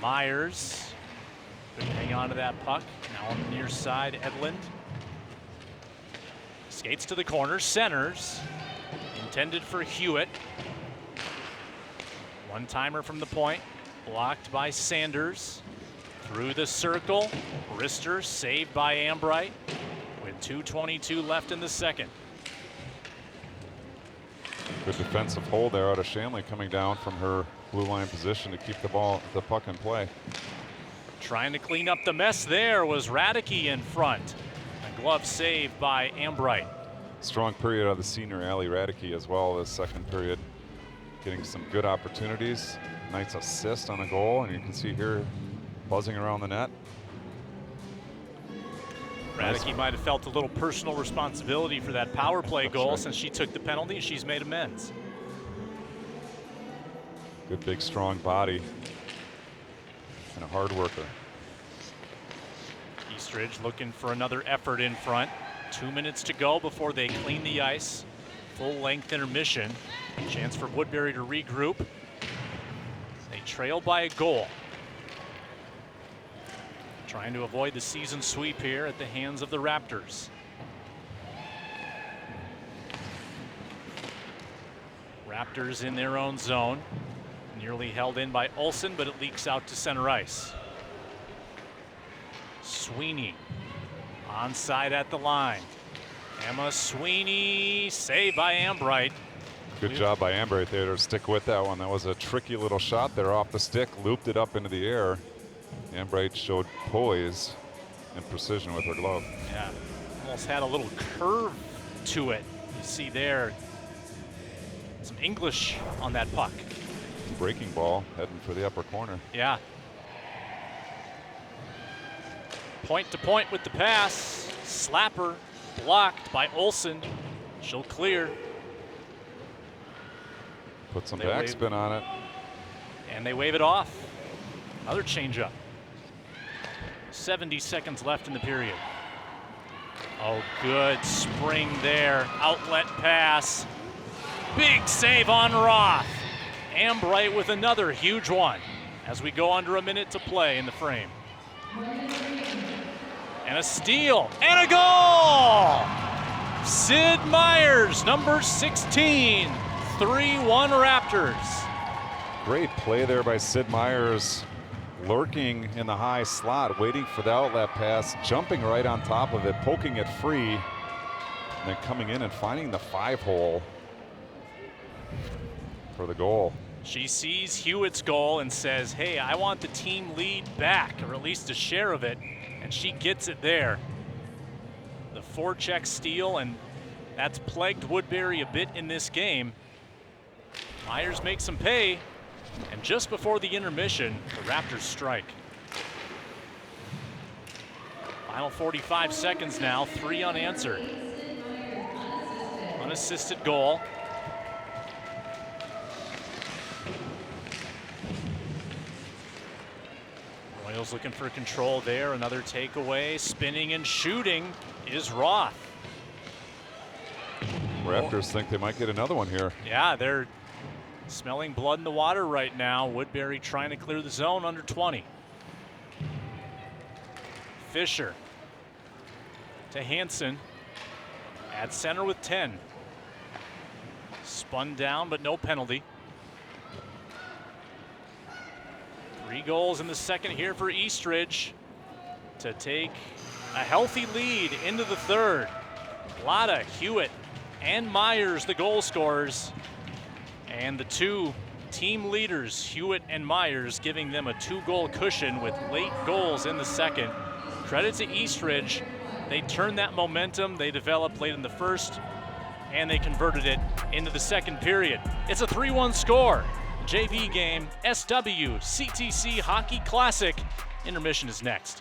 Myers couldn't hang on to that puck. Now on the near side, Edlund. Skates to the corner, centers. Intended for Hewitt. One-timer from the point, blocked by Sanders. Through the circle, Brister saved by Ambright with 2:22 left in the second. Good defensive hold there out of Shanley coming down from her blue line position to keep the puck in play. Trying to clean up the mess there was Radicke in front. A glove save by Ambright. Strong period of the senior Allie Radicke as well this second period. Getting some good opportunities. Nice assist on a goal, and you can see here buzzing around the net. Radicke might have felt a little personal responsibility for that power play goal right. since she took the penalty. She's made amends. Good big strong body and a hard worker. Eastridge looking for another effort in front. 2 minutes to go before they clean the ice. Full length intermission. Chance for Woodbury to regroup. They trail by a goal. Trying to avoid the season sweep here at the hands of the Raptors. Raptors in their own zone. Nearly held in by Olsen, but it leaks out to center ice. Sweeney onside at the line. Emma Sweeney, saved by Ambright. Good job by Ambright there to stick with that one. That was a tricky little shot there off the stick, looped it up into the air. Ambright showed poise and precision with her glove. Yeah, almost had a little curve to it. You see there, some English on that puck. Breaking ball heading for the upper corner. Yeah. Point to point with the pass. Slapper blocked by Olsen. She'll clear. Put some They backspin on it. And they wave it off. Another changeup. 70 seconds left in the period. Oh, good spring there. Outlet pass. Big save on Roth. Ambright with another huge one as we go under a minute to play in the frame. And a steal and a goal! Sid Myers, number 16, 3-1 Raptors. Great play there by Sid Myers, lurking in the high slot, waiting for the outlet pass, jumping right on top of it, poking it free, and then coming in and finding the 5-hole for the goal. She sees Hewitt's goal and says, hey, I want the team lead back, or at least a share of it, and she gets it there. The forecheck steal, and that's plagued Woodbury a bit in this game. Myers makes some pay, and just before the intermission, the Raptors strike. Final 45 seconds now, 3 unanswered. Unassisted goal. Royals looking for control there. Another takeaway. Spinning and shooting is Roth. Raptors think they might get another one here. Yeah, they're smelling blood in the water right now. Woodbury trying to clear the zone under 20. Fisher to Hansen at center with 10. Spun down, but no penalty. 3 goals in the second here for Eastridge to take a healthy lead into the third. Lotta, Hewitt, and Myers, the goal scorers. And the 2 team leaders, Hewitt and Myers, giving them a 2-goal cushion with late goals in the second. Credit to Eastridge. They turned that momentum. They developed late in the first, and they converted it into the second period. It's a 3-1 score. JV game, SWCTC Hockey Classic. Intermission is next.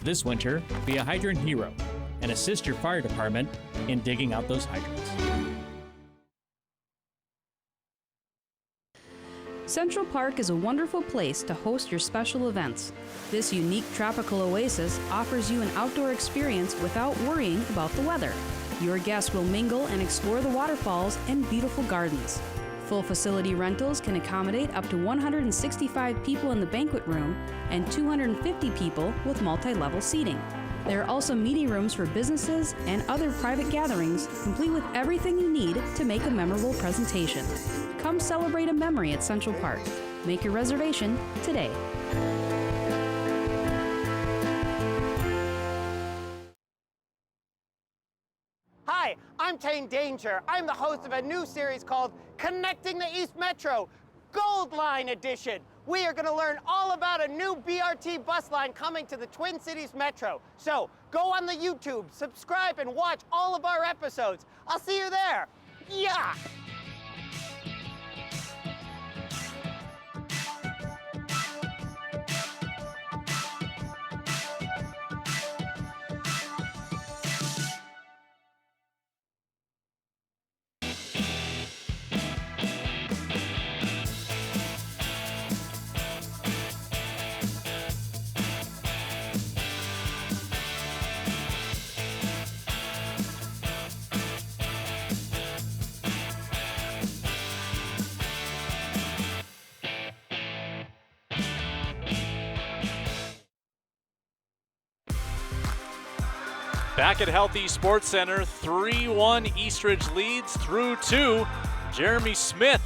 This winter, be a hydrant hero and assist your fire department in digging out those hydrants. Central Park is a wonderful place to host your special events. This unique tropical oasis offers you an outdoor experience without worrying about the weather. Your guests will mingle and explore the waterfalls and beautiful gardens. Full facility rentals can accommodate up to 165 people in the banquet room and 250 people with multi-level seating. There are also meeting rooms for businesses and other private gatherings, complete with everything you need to make a memorable presentation. Come celebrate a memory at Central Park. Make your reservation today. Hi, I'm Tane Danger. I'm the host of a new series called Connecting the East Metro, Gold Line Edition. We are going to learn all about a new BRT bus line coming to the Twin Cities Metro. So go on the YouTube, subscribe, and watch all of our episodes. I'll see you there. Yeah! Back at HealthEast Sports Center, 3-1 Eastridge leads through 2. Jeremy Smith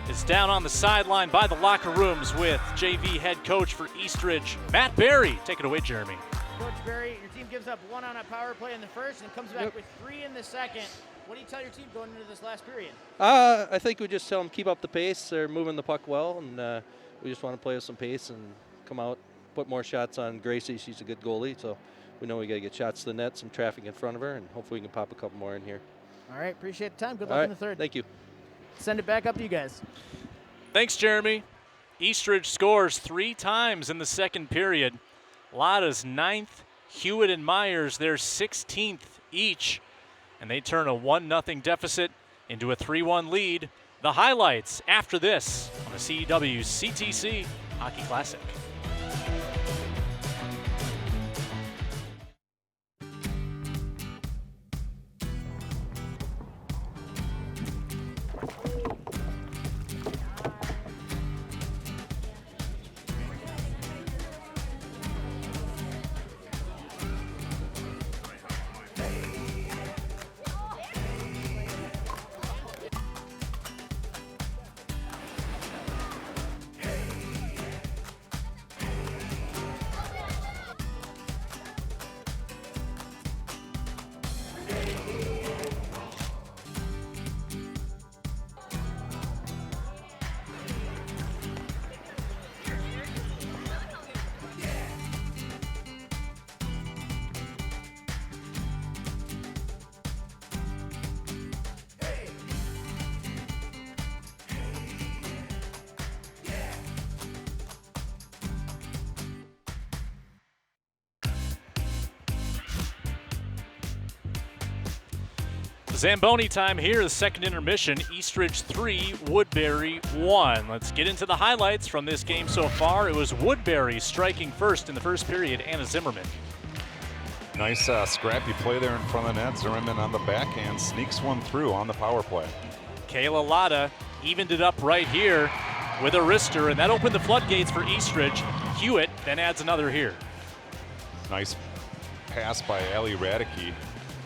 is down on the sideline by the locker rooms with JV head coach for Eastridge, Matt Berry. Take it away, Jeremy. Coach Berry, your team gives up 1 on a power play in the first and comes back with 3 in the second. What do you tell your team going into this last period? I think we just tell them keep up the pace. They're moving the puck well, and we just want to play with some pace and come out, put more shots on Gracie. She's a good goalie, so we know we got to get shots to the net, some traffic in front of her, and hopefully we can pop a couple more in here. All right, appreciate the time. Good luck in the third. Thank you. Send it back up to you guys. Thanks, Jeremy. Eastridge scores 3 times in the second period. Lotta's 9th, Hewitt and Myers their 16th each, and they turn a 1-0 deficit into a 3-1 lead. The highlights after this on the SWCTC Hockey Classic. Zamboni time here, the second intermission. Eastridge 3, Woodbury 1. Let's get into the highlights from this game so far. It was Woodbury striking first in the first period, Anna Zimmerman. Nice scrappy play there in front of the net. Zimmerman on the backhand sneaks one through on the power play. Kayla Lotta evened it up right here with a wrister, and that opened the floodgates for Eastridge. Hewitt then adds another here. Nice pass by Allie Radicke.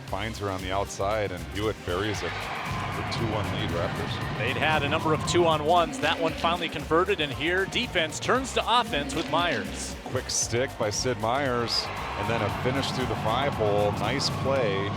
Finds her on the outside, and Hewitt buries it for 2-1 lead Raptors. They'd had a number of 2-on-1s. That one finally converted, and here defense turns to offense with Myers. Quick stick by Sid Myers, and then a finish through the 5-hole. Nice play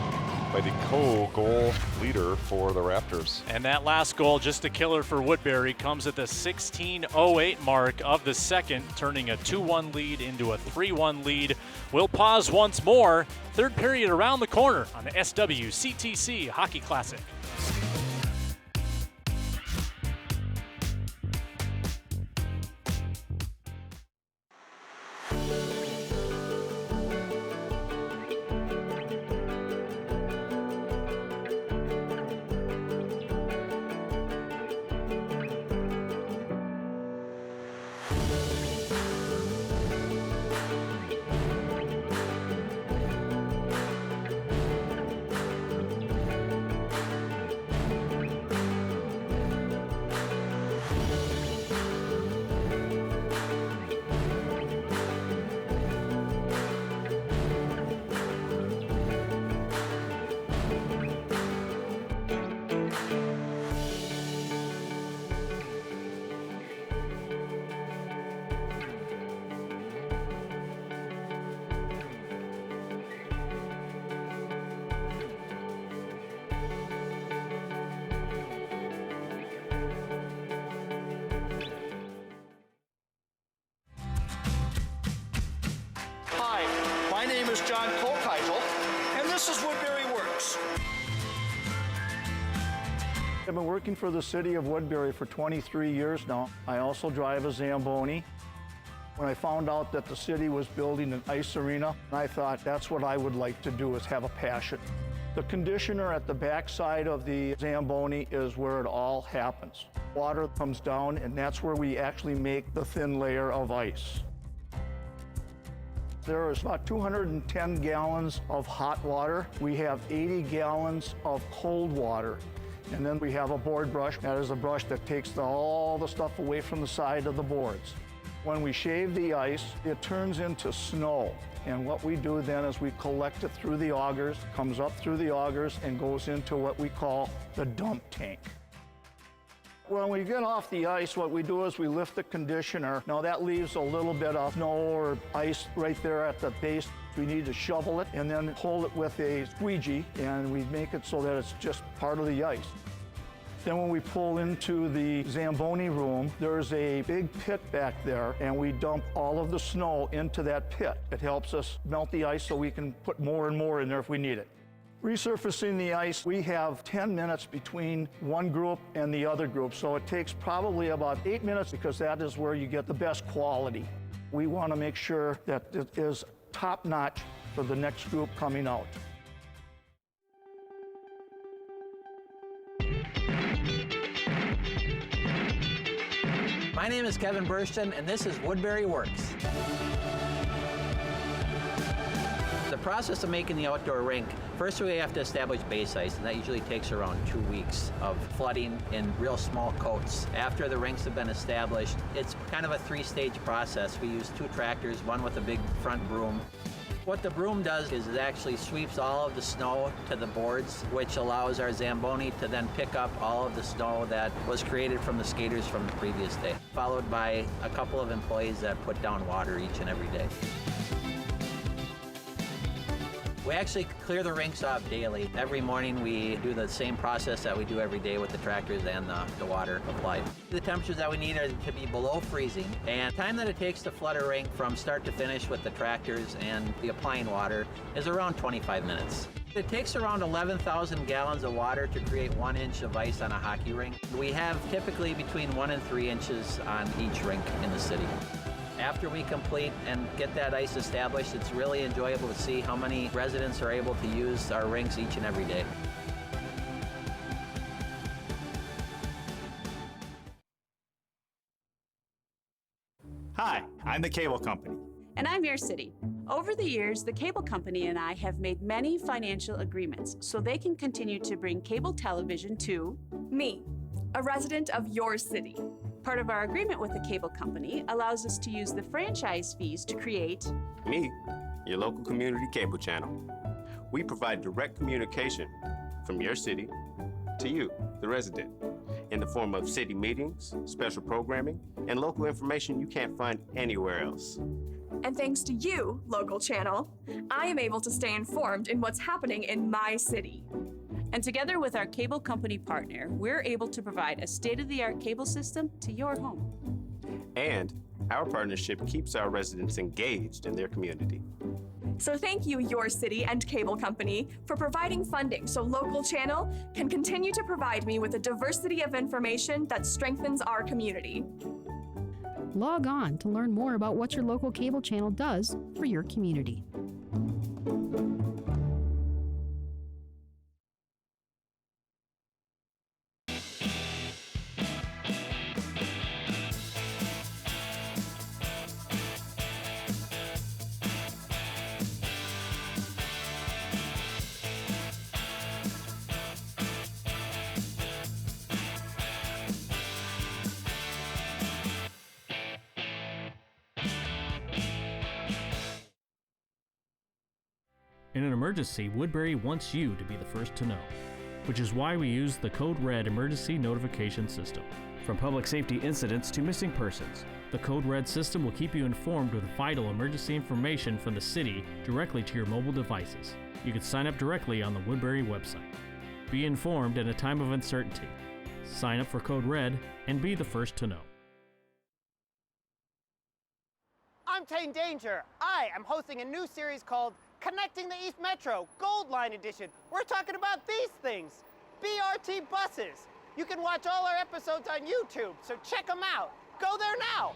by the co-goal leader for the Raptors. And that last goal, just a killer for Woodbury, comes at the 16:08 mark of the second, turning a 2-1 lead into a 3-1 lead. We'll pause once more. Third period around the corner on the SWCTC Hockey Classic. is John Kolkeitel, and this is Woodbury Works. I've been working for the city of Woodbury for 23 years now. I also drive a Zamboni. When I found out that the city was building an ice arena, I thought that's what I would like to do, is have a passion. The conditioner at the backside of the Zamboni is where it all happens. Water comes down, and that's where we actually make the thin layer of ice. There is about 210 gallons of hot water. We have 80 gallons of cold water. And then we have a board brush. That is a brush that takes all the stuff away from the side of the boards. When we shave the ice, it turns into snow. And what we do then is we collect it through the augers, comes up through the augers, and goes into what we call the dump tank. When we get off the ice, what we do is we lift the conditioner. Now that leaves a little bit of snow or ice right there at the base. We need to shovel it and then hold it with a squeegee, and we make it so that it's just part of the ice. Then when we pull into the Zamboni room, there's a big pit back there, and we dump all of the snow into that pit. It helps us melt the ice so we can put more and more in there if we need it. Resurfacing the ice, we have 10 minutes between one group and the other group, so it takes probably about 8 minutes because that is where you get the best quality. We want to make sure that it is top-notch for the next group coming out. My name is Kevin Burston, and this is Woodbury Works. The process of making the outdoor rink, first we have to establish base ice, and that usually takes around 2 weeks of flooding in real small coats. After the rinks have been established, it's kind of a three-stage process. We use 2 tractors, one with a big front broom. What the broom does is it actually sweeps all of the snow to the boards, which allows our Zamboni to then pick up all of the snow that was created from the skaters from the previous day, followed by a couple of employees that put down water each and every day. We actually clear the rinks off daily. Every morning we do the same process that we do every day with the tractors and the water applied. The temperatures that we need are to be below freezing, and the time that it takes to flood a rink from start to finish with the tractors and the applying water is around 25 minutes. It takes around 11,000 gallons of water to create 1 inch of ice on a hockey rink. We have typically between 1 and 3 inches on each rink in the city. After we complete and get that ice established, it's really enjoyable to see how many residents are able to use our rinks each and every day. Hi, I'm the cable company. And I'm your city. Over the years, the cable company and I have made many financial agreements so they can continue to bring cable television to me, a resident of your city. Part of our agreement with the cable company allows us to use the franchise fees to create me, your local community cable channel. We provide direct communication from your city to you, the resident, in the form of city meetings, special programming, and local information you can't find anywhere else. And thanks to you, local channel, I am able to stay informed in what's happening in my city. And together with our cable company partner, we're able to provide a state-of-the-art cable system to your home. And our partnership keeps our residents engaged in their community. So thank you, your city and cable company, for providing funding so local channel can continue to provide me with a diversity of information that strengthens our community. Log on to learn more about what your local cable channel does for your community. In an emergency, Woodbury wants you to be the first to know, which is why we use the Code Red emergency notification system. From public safety incidents to missing persons, the Code Red system will keep you informed with vital emergency information from the city directly to your mobile devices. You can sign up directly on the Woodbury website. Be informed in a time of uncertainty. Sign up for Code Red and be the first to know. I'm Tane Danger. I am hosting a new series called Connecting the East Metro, Gold Line Edition. We're talking about these things, BRT buses. You can watch all our episodes on YouTube, so check them out. Go there now.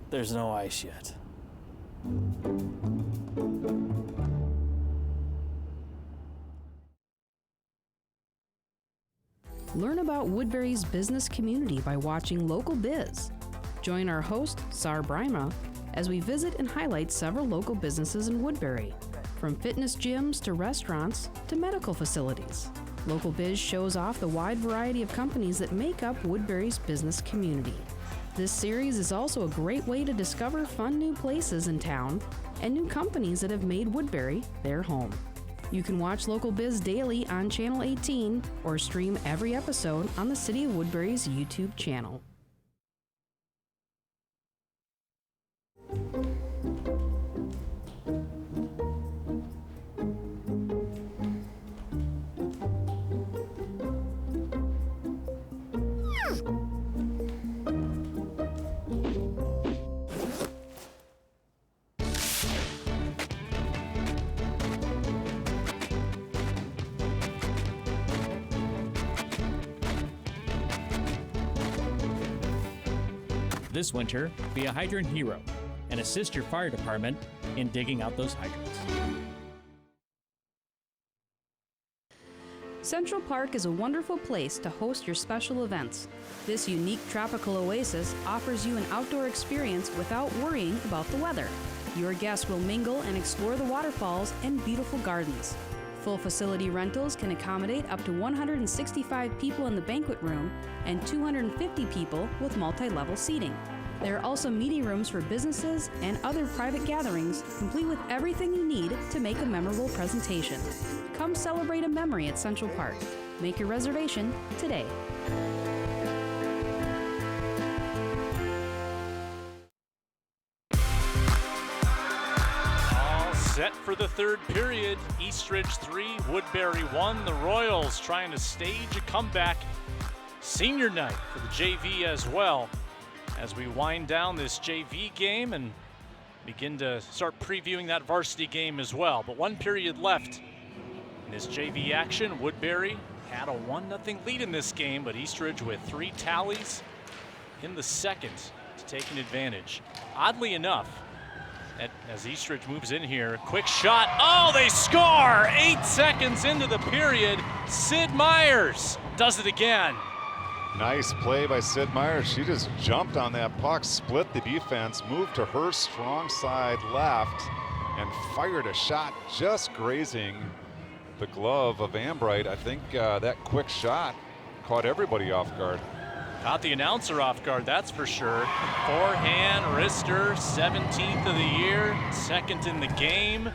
There's no ice yet. Learn about Woodbury's business community by watching Local Biz. Join our host, Sar Brima, as we visit and highlight several local businesses in Woodbury, from fitness gyms to restaurants to medical facilities. Local Biz shows off the wide variety of companies that make up Woodbury's business community. This series is also a great way to discover fun new places in town and new companies that have made Woodbury their home. You can watch Local Biz daily on Channel 18 or stream every episode on the City of Woodbury's YouTube channel. This winter, be a hydrant hero and assist your fire department in digging out those hydrants. Central Park is a wonderful place to host your special events. This unique tropical oasis offers you an outdoor experience without worrying about the weather. Your guests will mingle and explore the waterfalls and beautiful gardens. Full facility rentals can accommodate up to 165 people in the banquet room and 250 people with multi-level seating. There are also meeting rooms for businesses and other private gatherings, complete with everything you need to make a memorable presentation. Come celebrate a memory at Central Park. Make your reservation today. Set for the third period, Eastridge 3, Woodbury 1. The Royals trying to stage a comeback. Senior night for the JV as well, as we wind down this JV game and begin to start previewing that varsity game as well. But one period left in this JV action. Woodbury had a 1-0 lead in this game, but Eastridge with 3 tallies in the second to take an advantage. Oddly enough, as Eastridge moves in here, quick shot. Oh, they score! 8 seconds into the period. Sid Myers does it again. Nice play by Sid Myers. She just jumped on that puck, split the defense, moved to her strong side left, and fired a shot just grazing the glove of Ambright. I think that quick shot caught everybody off guard. Caught the announcer off guard, that's for sure. Forehand wrister, 17th of the year, second in the game.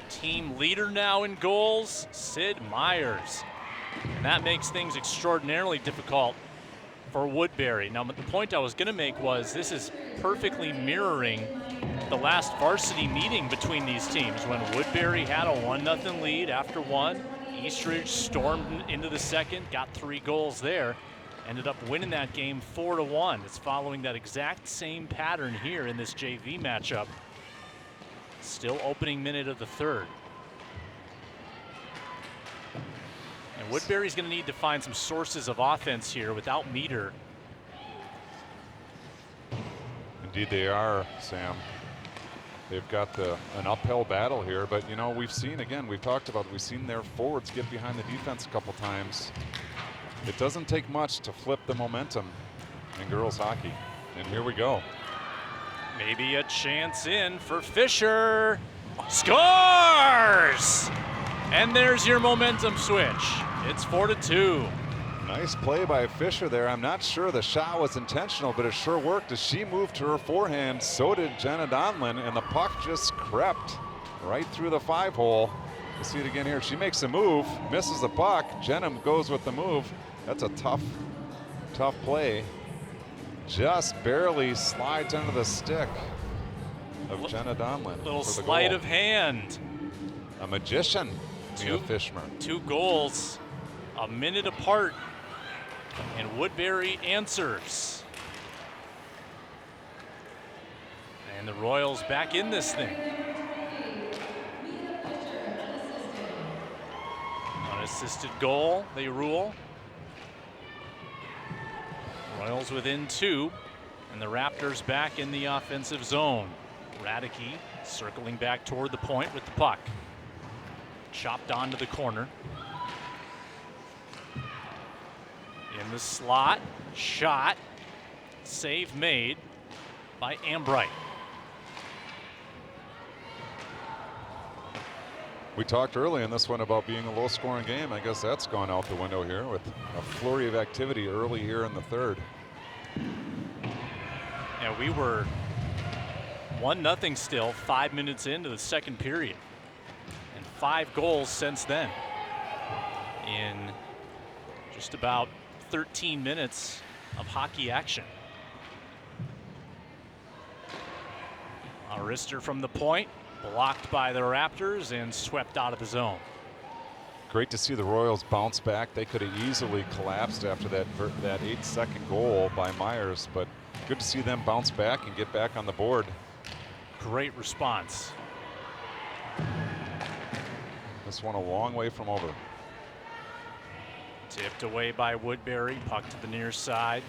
Team leader now in goals, Sid Myers. And that makes things extraordinarily difficult for Woodbury. Now, the point I was going to make was this is perfectly mirroring the last varsity meeting between these teams when Woodbury had a 1-0 lead after one. Eastridge stormed into the second, got 3 goals there. Ended up winning that game 4-1. It's following that exact same pattern here in this JV matchup. Still opening minute of the third. And Woodbury's going to need to find some sources of offense here without Meter. Indeed they are, Sam. They've got an uphill battle here, but you know, we've seen, again, we've talked about, we've seen their forwards get behind the defense a couple times. It doesn't take much to flip the momentum in girls hockey. And here we go. Maybe a chance in for Fisher. Scores! And there's your momentum switch. It's 4-2. Nice play by Fisher there. I'm not sure the shot was intentional, but it sure worked as she moved to her forehand. So did Jenna Donlin, and the puck just crept right through the 5-hole. You see it again here. She makes a move, misses the puck. Jenna goes with the move. That's a tough play. Just barely slides under the stick of Jenna Donlin. Little sleight of hand. A magician, Mia Fishmer. 2 goals, a minute apart, and Woodbury answers. And the Royals back in this thing. Unassisted goal, they rule. Royals within 2, and the Raptors back in the offensive zone. Radicke circling back toward the point with the puck. Chopped onto the corner. In the slot, shot, save made by Ambright. We talked early in this one about being a low-scoring game. I guess that's gone out the window here with a flurry of activity early here in the third. Yeah, we were 1-0 still 5 minutes into the second period. And 5 goals since then in just about 13 minutes of hockey action. A wrister from the point, blocked by the Raptors and swept out of the zone. Great to see the Royals bounce back. They could have easily collapsed after that 8-second goal by Myers, but good to see them bounce back and get back on the board. Great response. This one a long way from over. Tipped away by Woodbury, puck to the near side.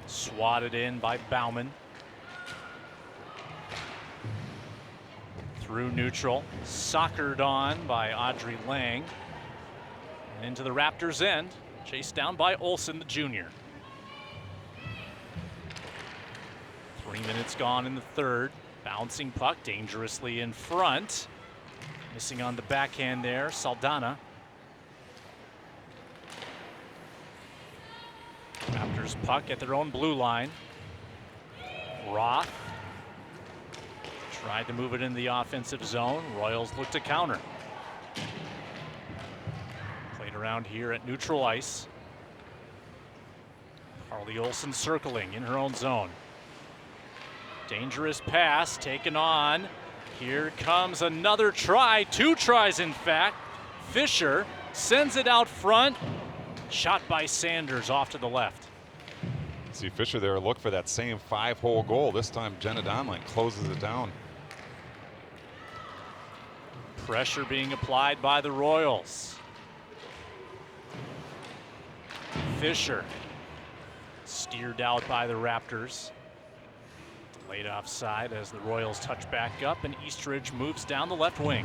Swatted in by Bauman. Through neutral, soccered on by Audrey Lang. And into the Raptors' end, chased down by Olsen, the junior. 3 minutes gone in the third. Bouncing puck dangerously in front. Missing on the backhand there, Saldana. Raptors puck at their own blue line. Roth tried to move it into the offensive zone. Royals look to counter. Played around here at neutral ice. Carly Olsen circling in her own zone. Dangerous pass taken on. Here comes another try. 2 tries, in fact. Fisher sends it out front. Shot by Sanders off to the left. See Fisher there look for that same 5-hole goal. This time Jenna Donlin closes it down. Pressure being applied by the Royals. Fisher steered out by the Raptors. Laid offside as the Royals touch back up, and Eastridge moves down the left wing.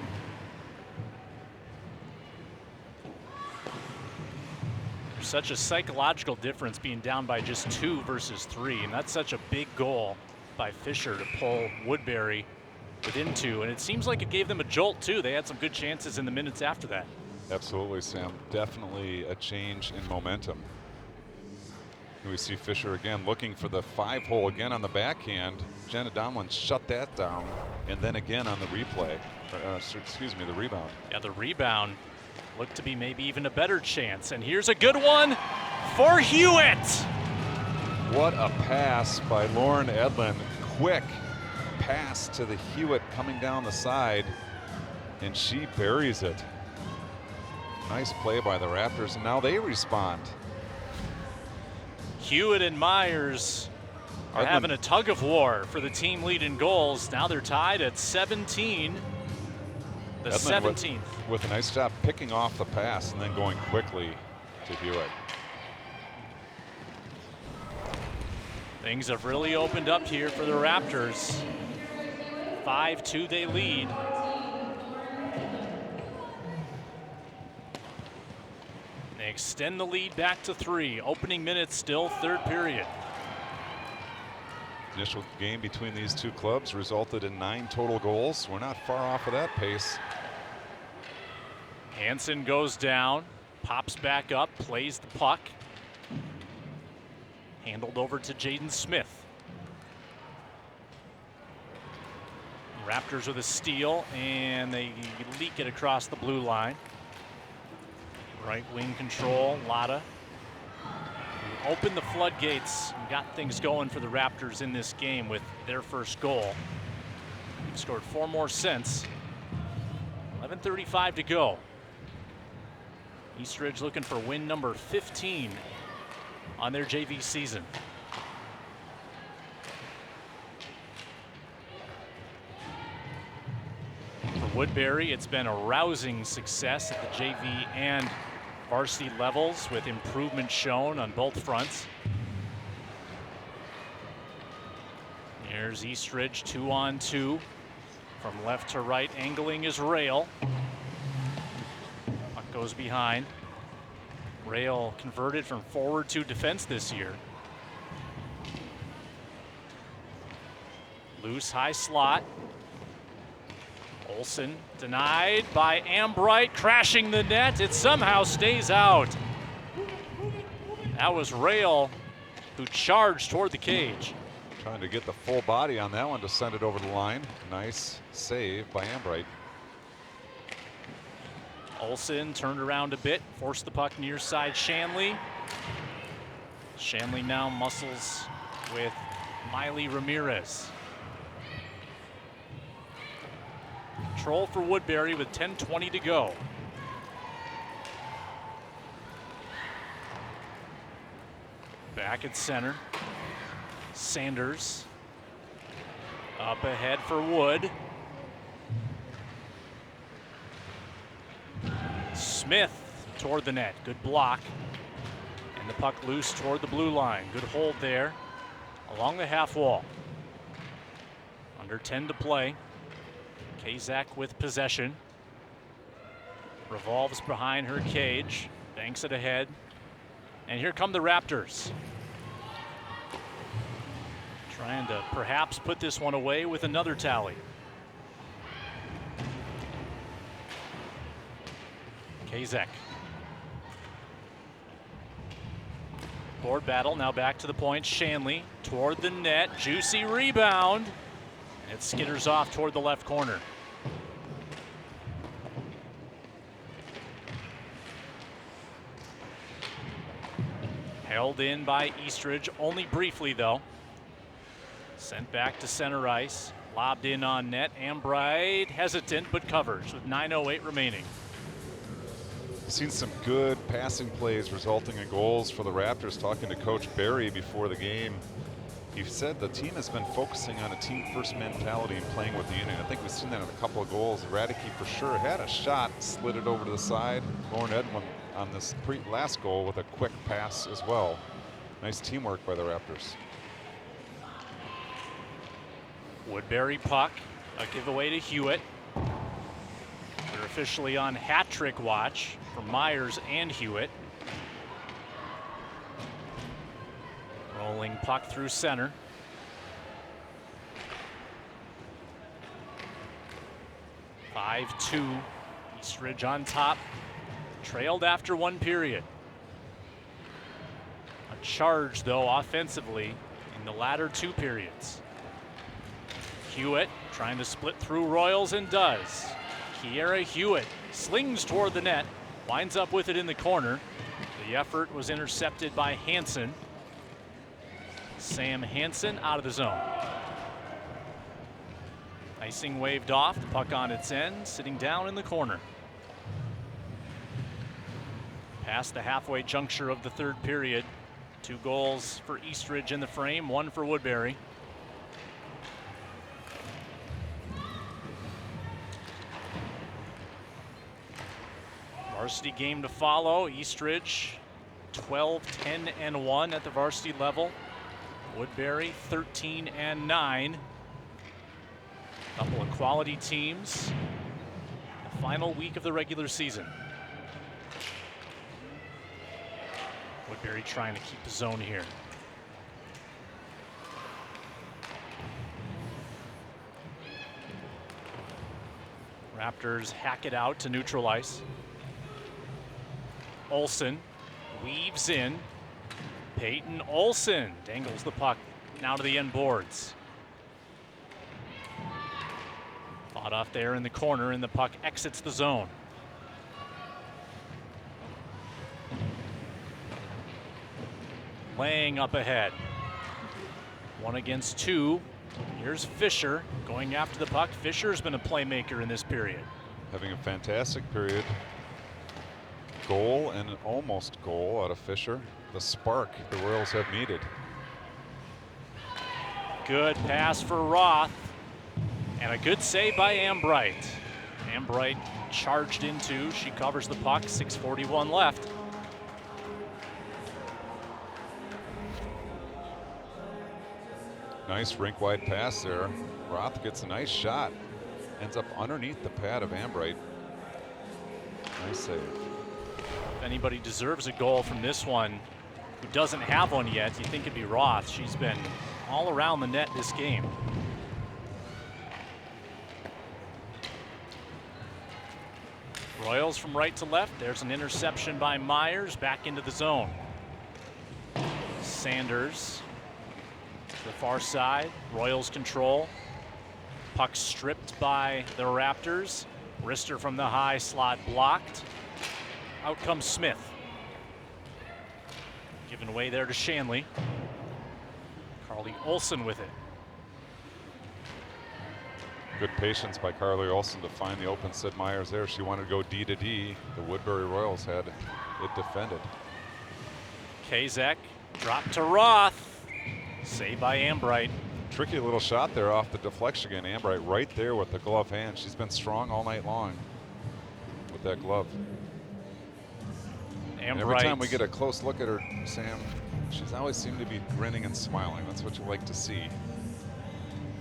There's such a psychological difference being down by just 2 versus 3, and that's such a big goal by Fisher to pull Woodbury within 2, and it seems like it gave them a jolt too. They had some good chances in the minutes after that. Absolutely, Sam. Definitely a change in momentum. We see Fisher again looking for the 5-hole again on the backhand. Jenna Donlin shut that down, and then again on the replay, the rebound. Yeah, the rebound looked to be maybe even a better chance, and here's a good one for Hewitt. What a pass by Lauren Edlin. Quick pass to the Hewitt coming down the side, and she buries it. Nice play by the Raptors, and now they respond. Hewitt and Myers are having a tug of war for the team lead in goals. Now they're tied at 17. The Edlin 17th. With a nice job picking off the pass and then going quickly to Hewitt. Things have really opened up here for the Raptors. 5-2 they lead. They extend the lead back to 3. Opening minutes still, third period. Initial game between these two clubs resulted in 9 total goals. We're not far off of that pace. Hansen goes down. pops back up, plays the puck. Handled over to Jaden Smith. Raptors with a steal, and they leak it across the blue line. Right wing control, Lotta. Opened the floodgates and got things going for the Raptors in this game with their first goal. They've scored 4 more since. 11:35 to go. Eastridge looking for win number 15 on their JV season. For Woodbury, it's been a rousing success at the JV and varsity levels with improvement shown on both fronts. Here's Eastridge 2-on-2. From left to right, angling is Rail. Puck goes behind. Rail converted from forward to defense this year. Loose high slot. Olsen denied by Ambright, crashing the net. It somehow stays out. That was Rail who charged toward the cage. Trying to get the full body on that one to send it over the line. Nice save by Ambright. Olsen turned around a bit, forced the puck near side Shanley. Shanley now muscles with Miley Ramirez. Control for Woodbury with 10:20 to go. Back at center. Sanders. Up ahead for Wood. Smith toward the net. Good block. And the puck loose toward the blue line. Good hold there along the half wall. Under 10 to play. Kazak with possession. Revolves behind her cage. Banks it ahead. And here come the Raptors. Trying to perhaps put this one away with another tally. Kazak. Board battle, now back to the point. Shanley toward the net. Juicy rebound. It skitters off toward the left corner. Held in by Eastridge, only briefly though. Sent back to center ice. Lobbed in on net. Ambright hesitant but covers with 9:08 remaining. Seen some good passing plays resulting in goals for the Raptors. Talking to Coach Barry before the game, he said the team has been focusing on a team-first mentality and playing with the unit. I think we've seen that in a couple of goals. Radicke for sure had a shot, slid it over to the side. Lauren Edwin on this last goal with a quick pass as well. Nice teamwork by the Raptors. Woodbury puck, a giveaway to Hewitt. They're officially on hat trick watch for Myers and Hewitt. Rolling puck through center. (5-2). Eastridge on top. Trailed after one period. A charge, though, offensively in the latter 2 periods. Hewitt trying to split through Royals and does. Kiera Hewitt slings toward the net, winds up with it in the corner. The effort was intercepted by Hansen. Sam Hansen out of the zone. Icing waved off, the puck on its end, sitting down in the corner. Past the halfway juncture of the 3rd period. 2 goals for Eastridge in the frame, 1 for Woodbury. Varsity game to follow. Eastridge 12-10-1 at the varsity level. Woodbury 13-9. Couple of quality teams. The final week of the regular season. Woodbury trying to keep the zone here. Raptors hack it out to neutral ice. Olson weaves in. Peyton Olson dangles the puck now to the end boards. Fought off there in the corner, and the puck exits the zone. Laying up ahead. 1 against 2. Here's Fisher going after the puck. Fisher's been a playmaker in this period. Having a fantastic period. Goal and an almost goal out of Fisher. The spark the Royals have needed. Good pass for Roth. And a good save by Ambright. Ambright charged into. She covers the puck. 6:41 left. Nice rink-wide pass there. Roth gets a nice shot. Ends up underneath the pad of Ambright. Nice save. If anybody deserves a goal from this one, who doesn't have one yet, you think it'd be Roth. She's been all around the net this game. Royals from right to left. There's an interception by Myers. Back into the zone. Sanders to the far side. Royals control. Puck stripped by the Raptors. Wrister from the high slot blocked. Out comes Smith. Given away there to Shanley. Carly Olson with it. Good patience by Carly Olson to find the open Sid Myers there. She wanted to go D to D. The Woodbury Royals had it defended. Kazak dropped to Roth. Saved by Ambright. Tricky little shot there off the deflection again. Ambright right there with the glove hand. She's been strong all night long with that glove. And every time we get a close look at her, Sam, she's always seemed to be grinning and smiling. That's what you like to see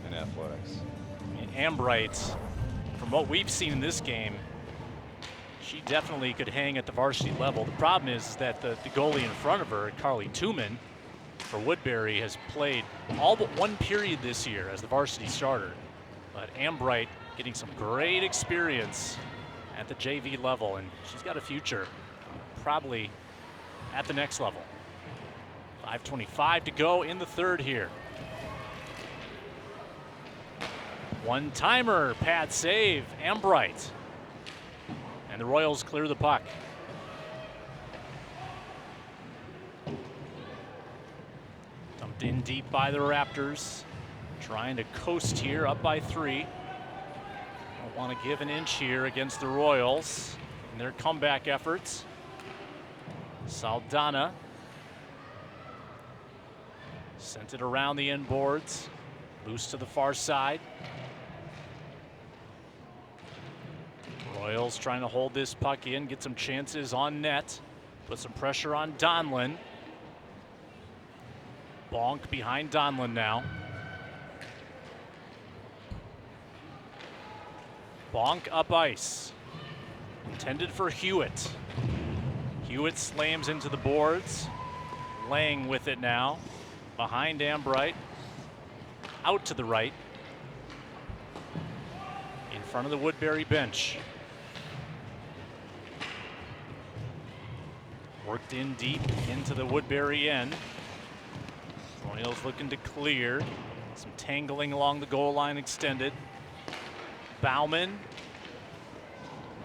in athletics. Ambright, from what we've seen in this game, she definitely could hang at the varsity level. The problem is that the goalie in front of her, Carly Tooman, for Woodbury, has played all but one period this year as the varsity starter. But Ambright getting some great experience at the JV level, and she's got a future probably at the next level. 5:25 to go in the third here. One-timer, pad save, Ambright. And the Royals clear the puck. Dumped in deep by the Raptors. Trying to coast here, up by 3. Don't want to give an inch here against the Royals in their comeback efforts. Saldana sent it around the end boards. Loose to the far side. Royals trying to hold this puck in, get some chances on net. Put some pressure on Donlin. Bonk behind Donlin now. Bonk up ice. Intended for Hewitt. Hewitt slams into the boards. Lang with it now. Behind Ambright. Out to the right. In front of the Woodbury bench. Worked in deep into the Woodbury end. Royals looking to clear. Some tangling along the goal line extended. Bauman.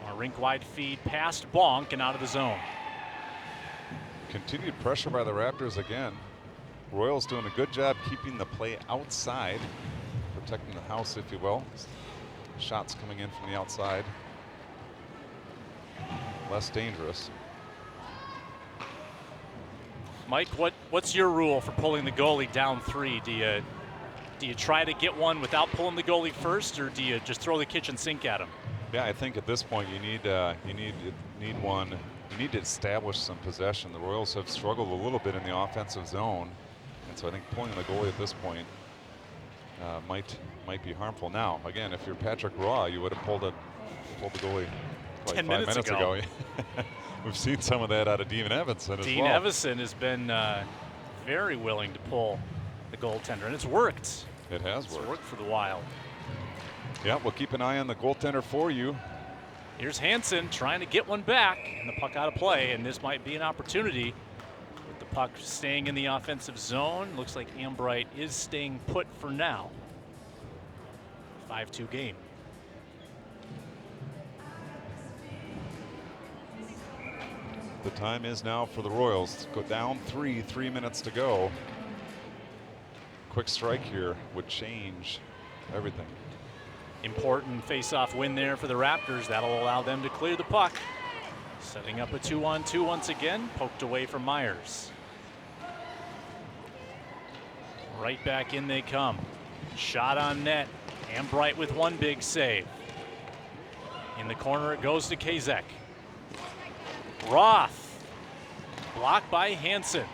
A rink-wide feed past Bonk and out of the zone. Continued pressure by the Raptors again. Royals doing a good job keeping the play outside, protecting the house, if you will. Shots coming in from the outside. Less dangerous. Mike, what's your rule for pulling the goalie down 3? Do you try to get one without pulling the goalie first, or do you just throw the kitchen sink at him? Yeah, I think at this point you need one. You need to establish some possession. The Royals have struggled a little bit in the offensive zone, and so I think pulling the goalie at this point might be harmful. Now, again, if you're Patrick Raw, you would have pulled the goalie like 10 5 minutes ago. We've seen some of that out of Dean Evanson as well. Dean Evanson has been very willing to pull the goaltender, and it's worked. It has worked. It's worked for the Wild. Yeah, we'll keep an eye on the goaltender for you. Here's Hansen trying to get one back, and the puck out of play, and this might be an opportunity. With the puck staying in the offensive zone, looks like Ambright is staying put for now. 5-2 game. The time is now for the Royals. Go down 3 minutes to go. Quick strike here would change everything. Important face-off win there for the Raptors. That'll allow them to clear the puck. Setting up a 2-on-2 once again, poked away from Myers. Right back in they come. Shot on net. Ambright with one big save. In the corner it goes to Kazek. Roth. Blocked by Hansen.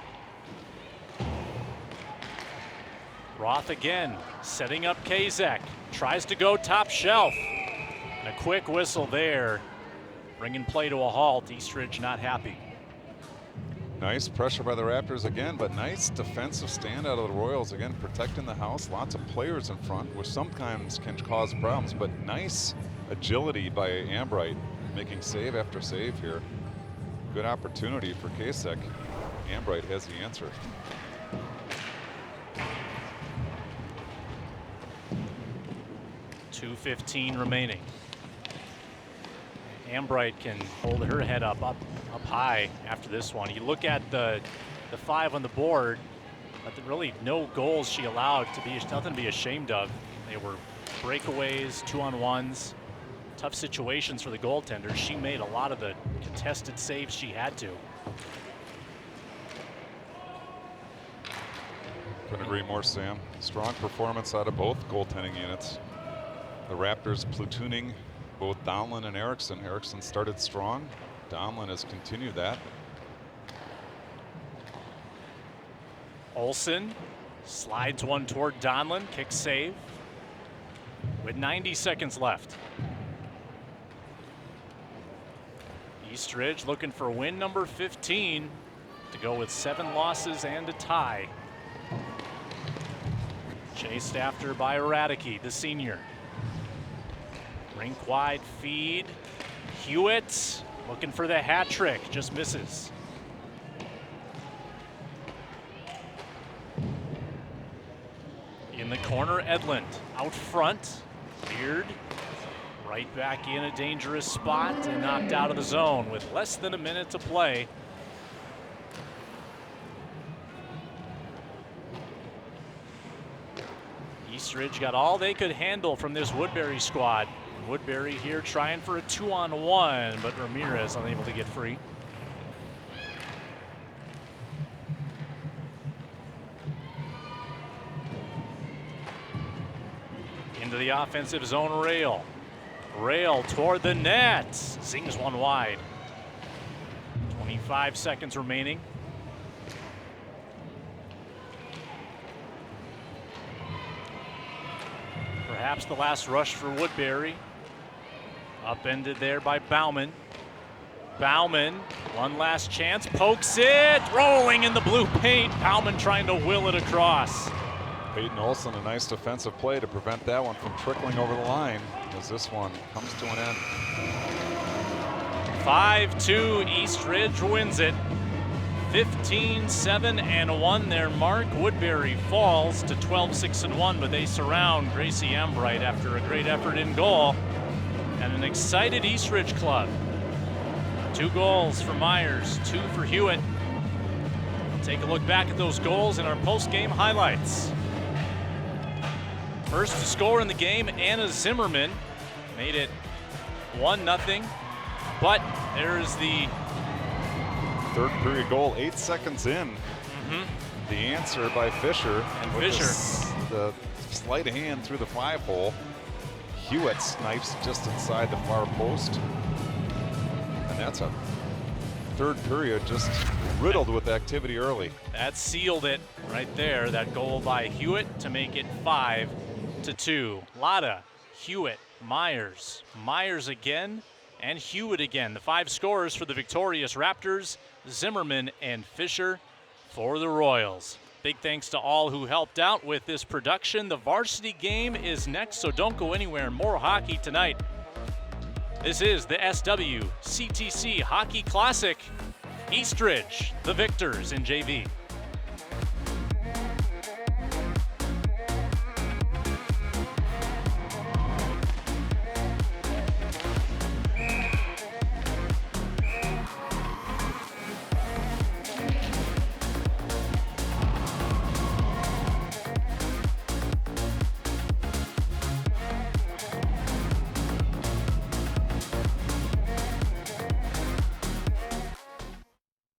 Roth again, setting up Kazek. Tries to go top shelf. And a quick whistle there, bringing play to a halt. Eastridge not happy. Nice pressure by the Raptors again, but nice defensive stand out of the Royals again, protecting the house. Lots of players in front, which sometimes can cause problems, but nice agility by Ambright, making save after save here. Good opportunity for Kasek. Ambright has the answer. .2:15 remaining. Ambright can hold her head up high after this one. You look at the 5 on the board, but really no goals she allowed to be, nothing to be ashamed of. They were breakaways, 2-on-1s, tough situations for the goaltender. She made a lot of the contested saves she had to. Couldn't agree more, Sam. Strong performance out of both goaltending units. The Raptors platooning both Donlin and Erickson. Erickson started strong. Donlin has continued that. Olsen slides one toward Donlin, kick save with 90 seconds left. Eastridge looking for win number 15 to go with 7 losses and a tie. Chased after by Radicke, the senior. Rink wide feed. Hewitt looking for the hat trick, just misses. In the corner, Edlund out front. Beard right back in a dangerous spot and knocked out of the zone with less than a minute to play. Eastridge got all they could handle from this Woodbury squad. Woodbury here trying for a 2-on-1, but Ramirez unable to get free. Into the offensive zone, Rail. Rail toward the net. Zings one wide. 25 seconds remaining. Perhaps the last rush for Woodbury. Upended there by Bauman. Bauman, one last chance, pokes it, rolling in the blue paint. Bauman trying to will it across. Peyton Olsen, a nice defensive play to prevent that one from trickling over the line as this one comes to an end. 5-2, Eastridge wins it. 15-7-1 their mark. Woodbury falls to 12-6-1, but they surround Gracie Ambright after a great effort in goal. And an excited Eastridge club. 2 goals for Myers, 2 for Hewitt. We'll take a look back at those goals in our post-game highlights. First to score in the game, Anna Zimmerman made it 1-0. But there's the third period goal, 8 seconds in. The answer by Fisher. And with Fisher. The sleight of hand through the 5-hole. Hewitt snipes just inside the far post. And that's a third period just riddled with activity early. That sealed it right there, that goal by Hewitt to make it 5-2. Lotta, Hewitt, Myers, Myers again, and Hewitt again. The 5 scorers for the victorious Raptors, Zimmerman and Fisher for the Royals. Big thanks to all who helped out with this production. The varsity game is next, so don't go anywhere. More hockey tonight. This is the SWCTC Hockey Classic. Eastridge, the victors in JV.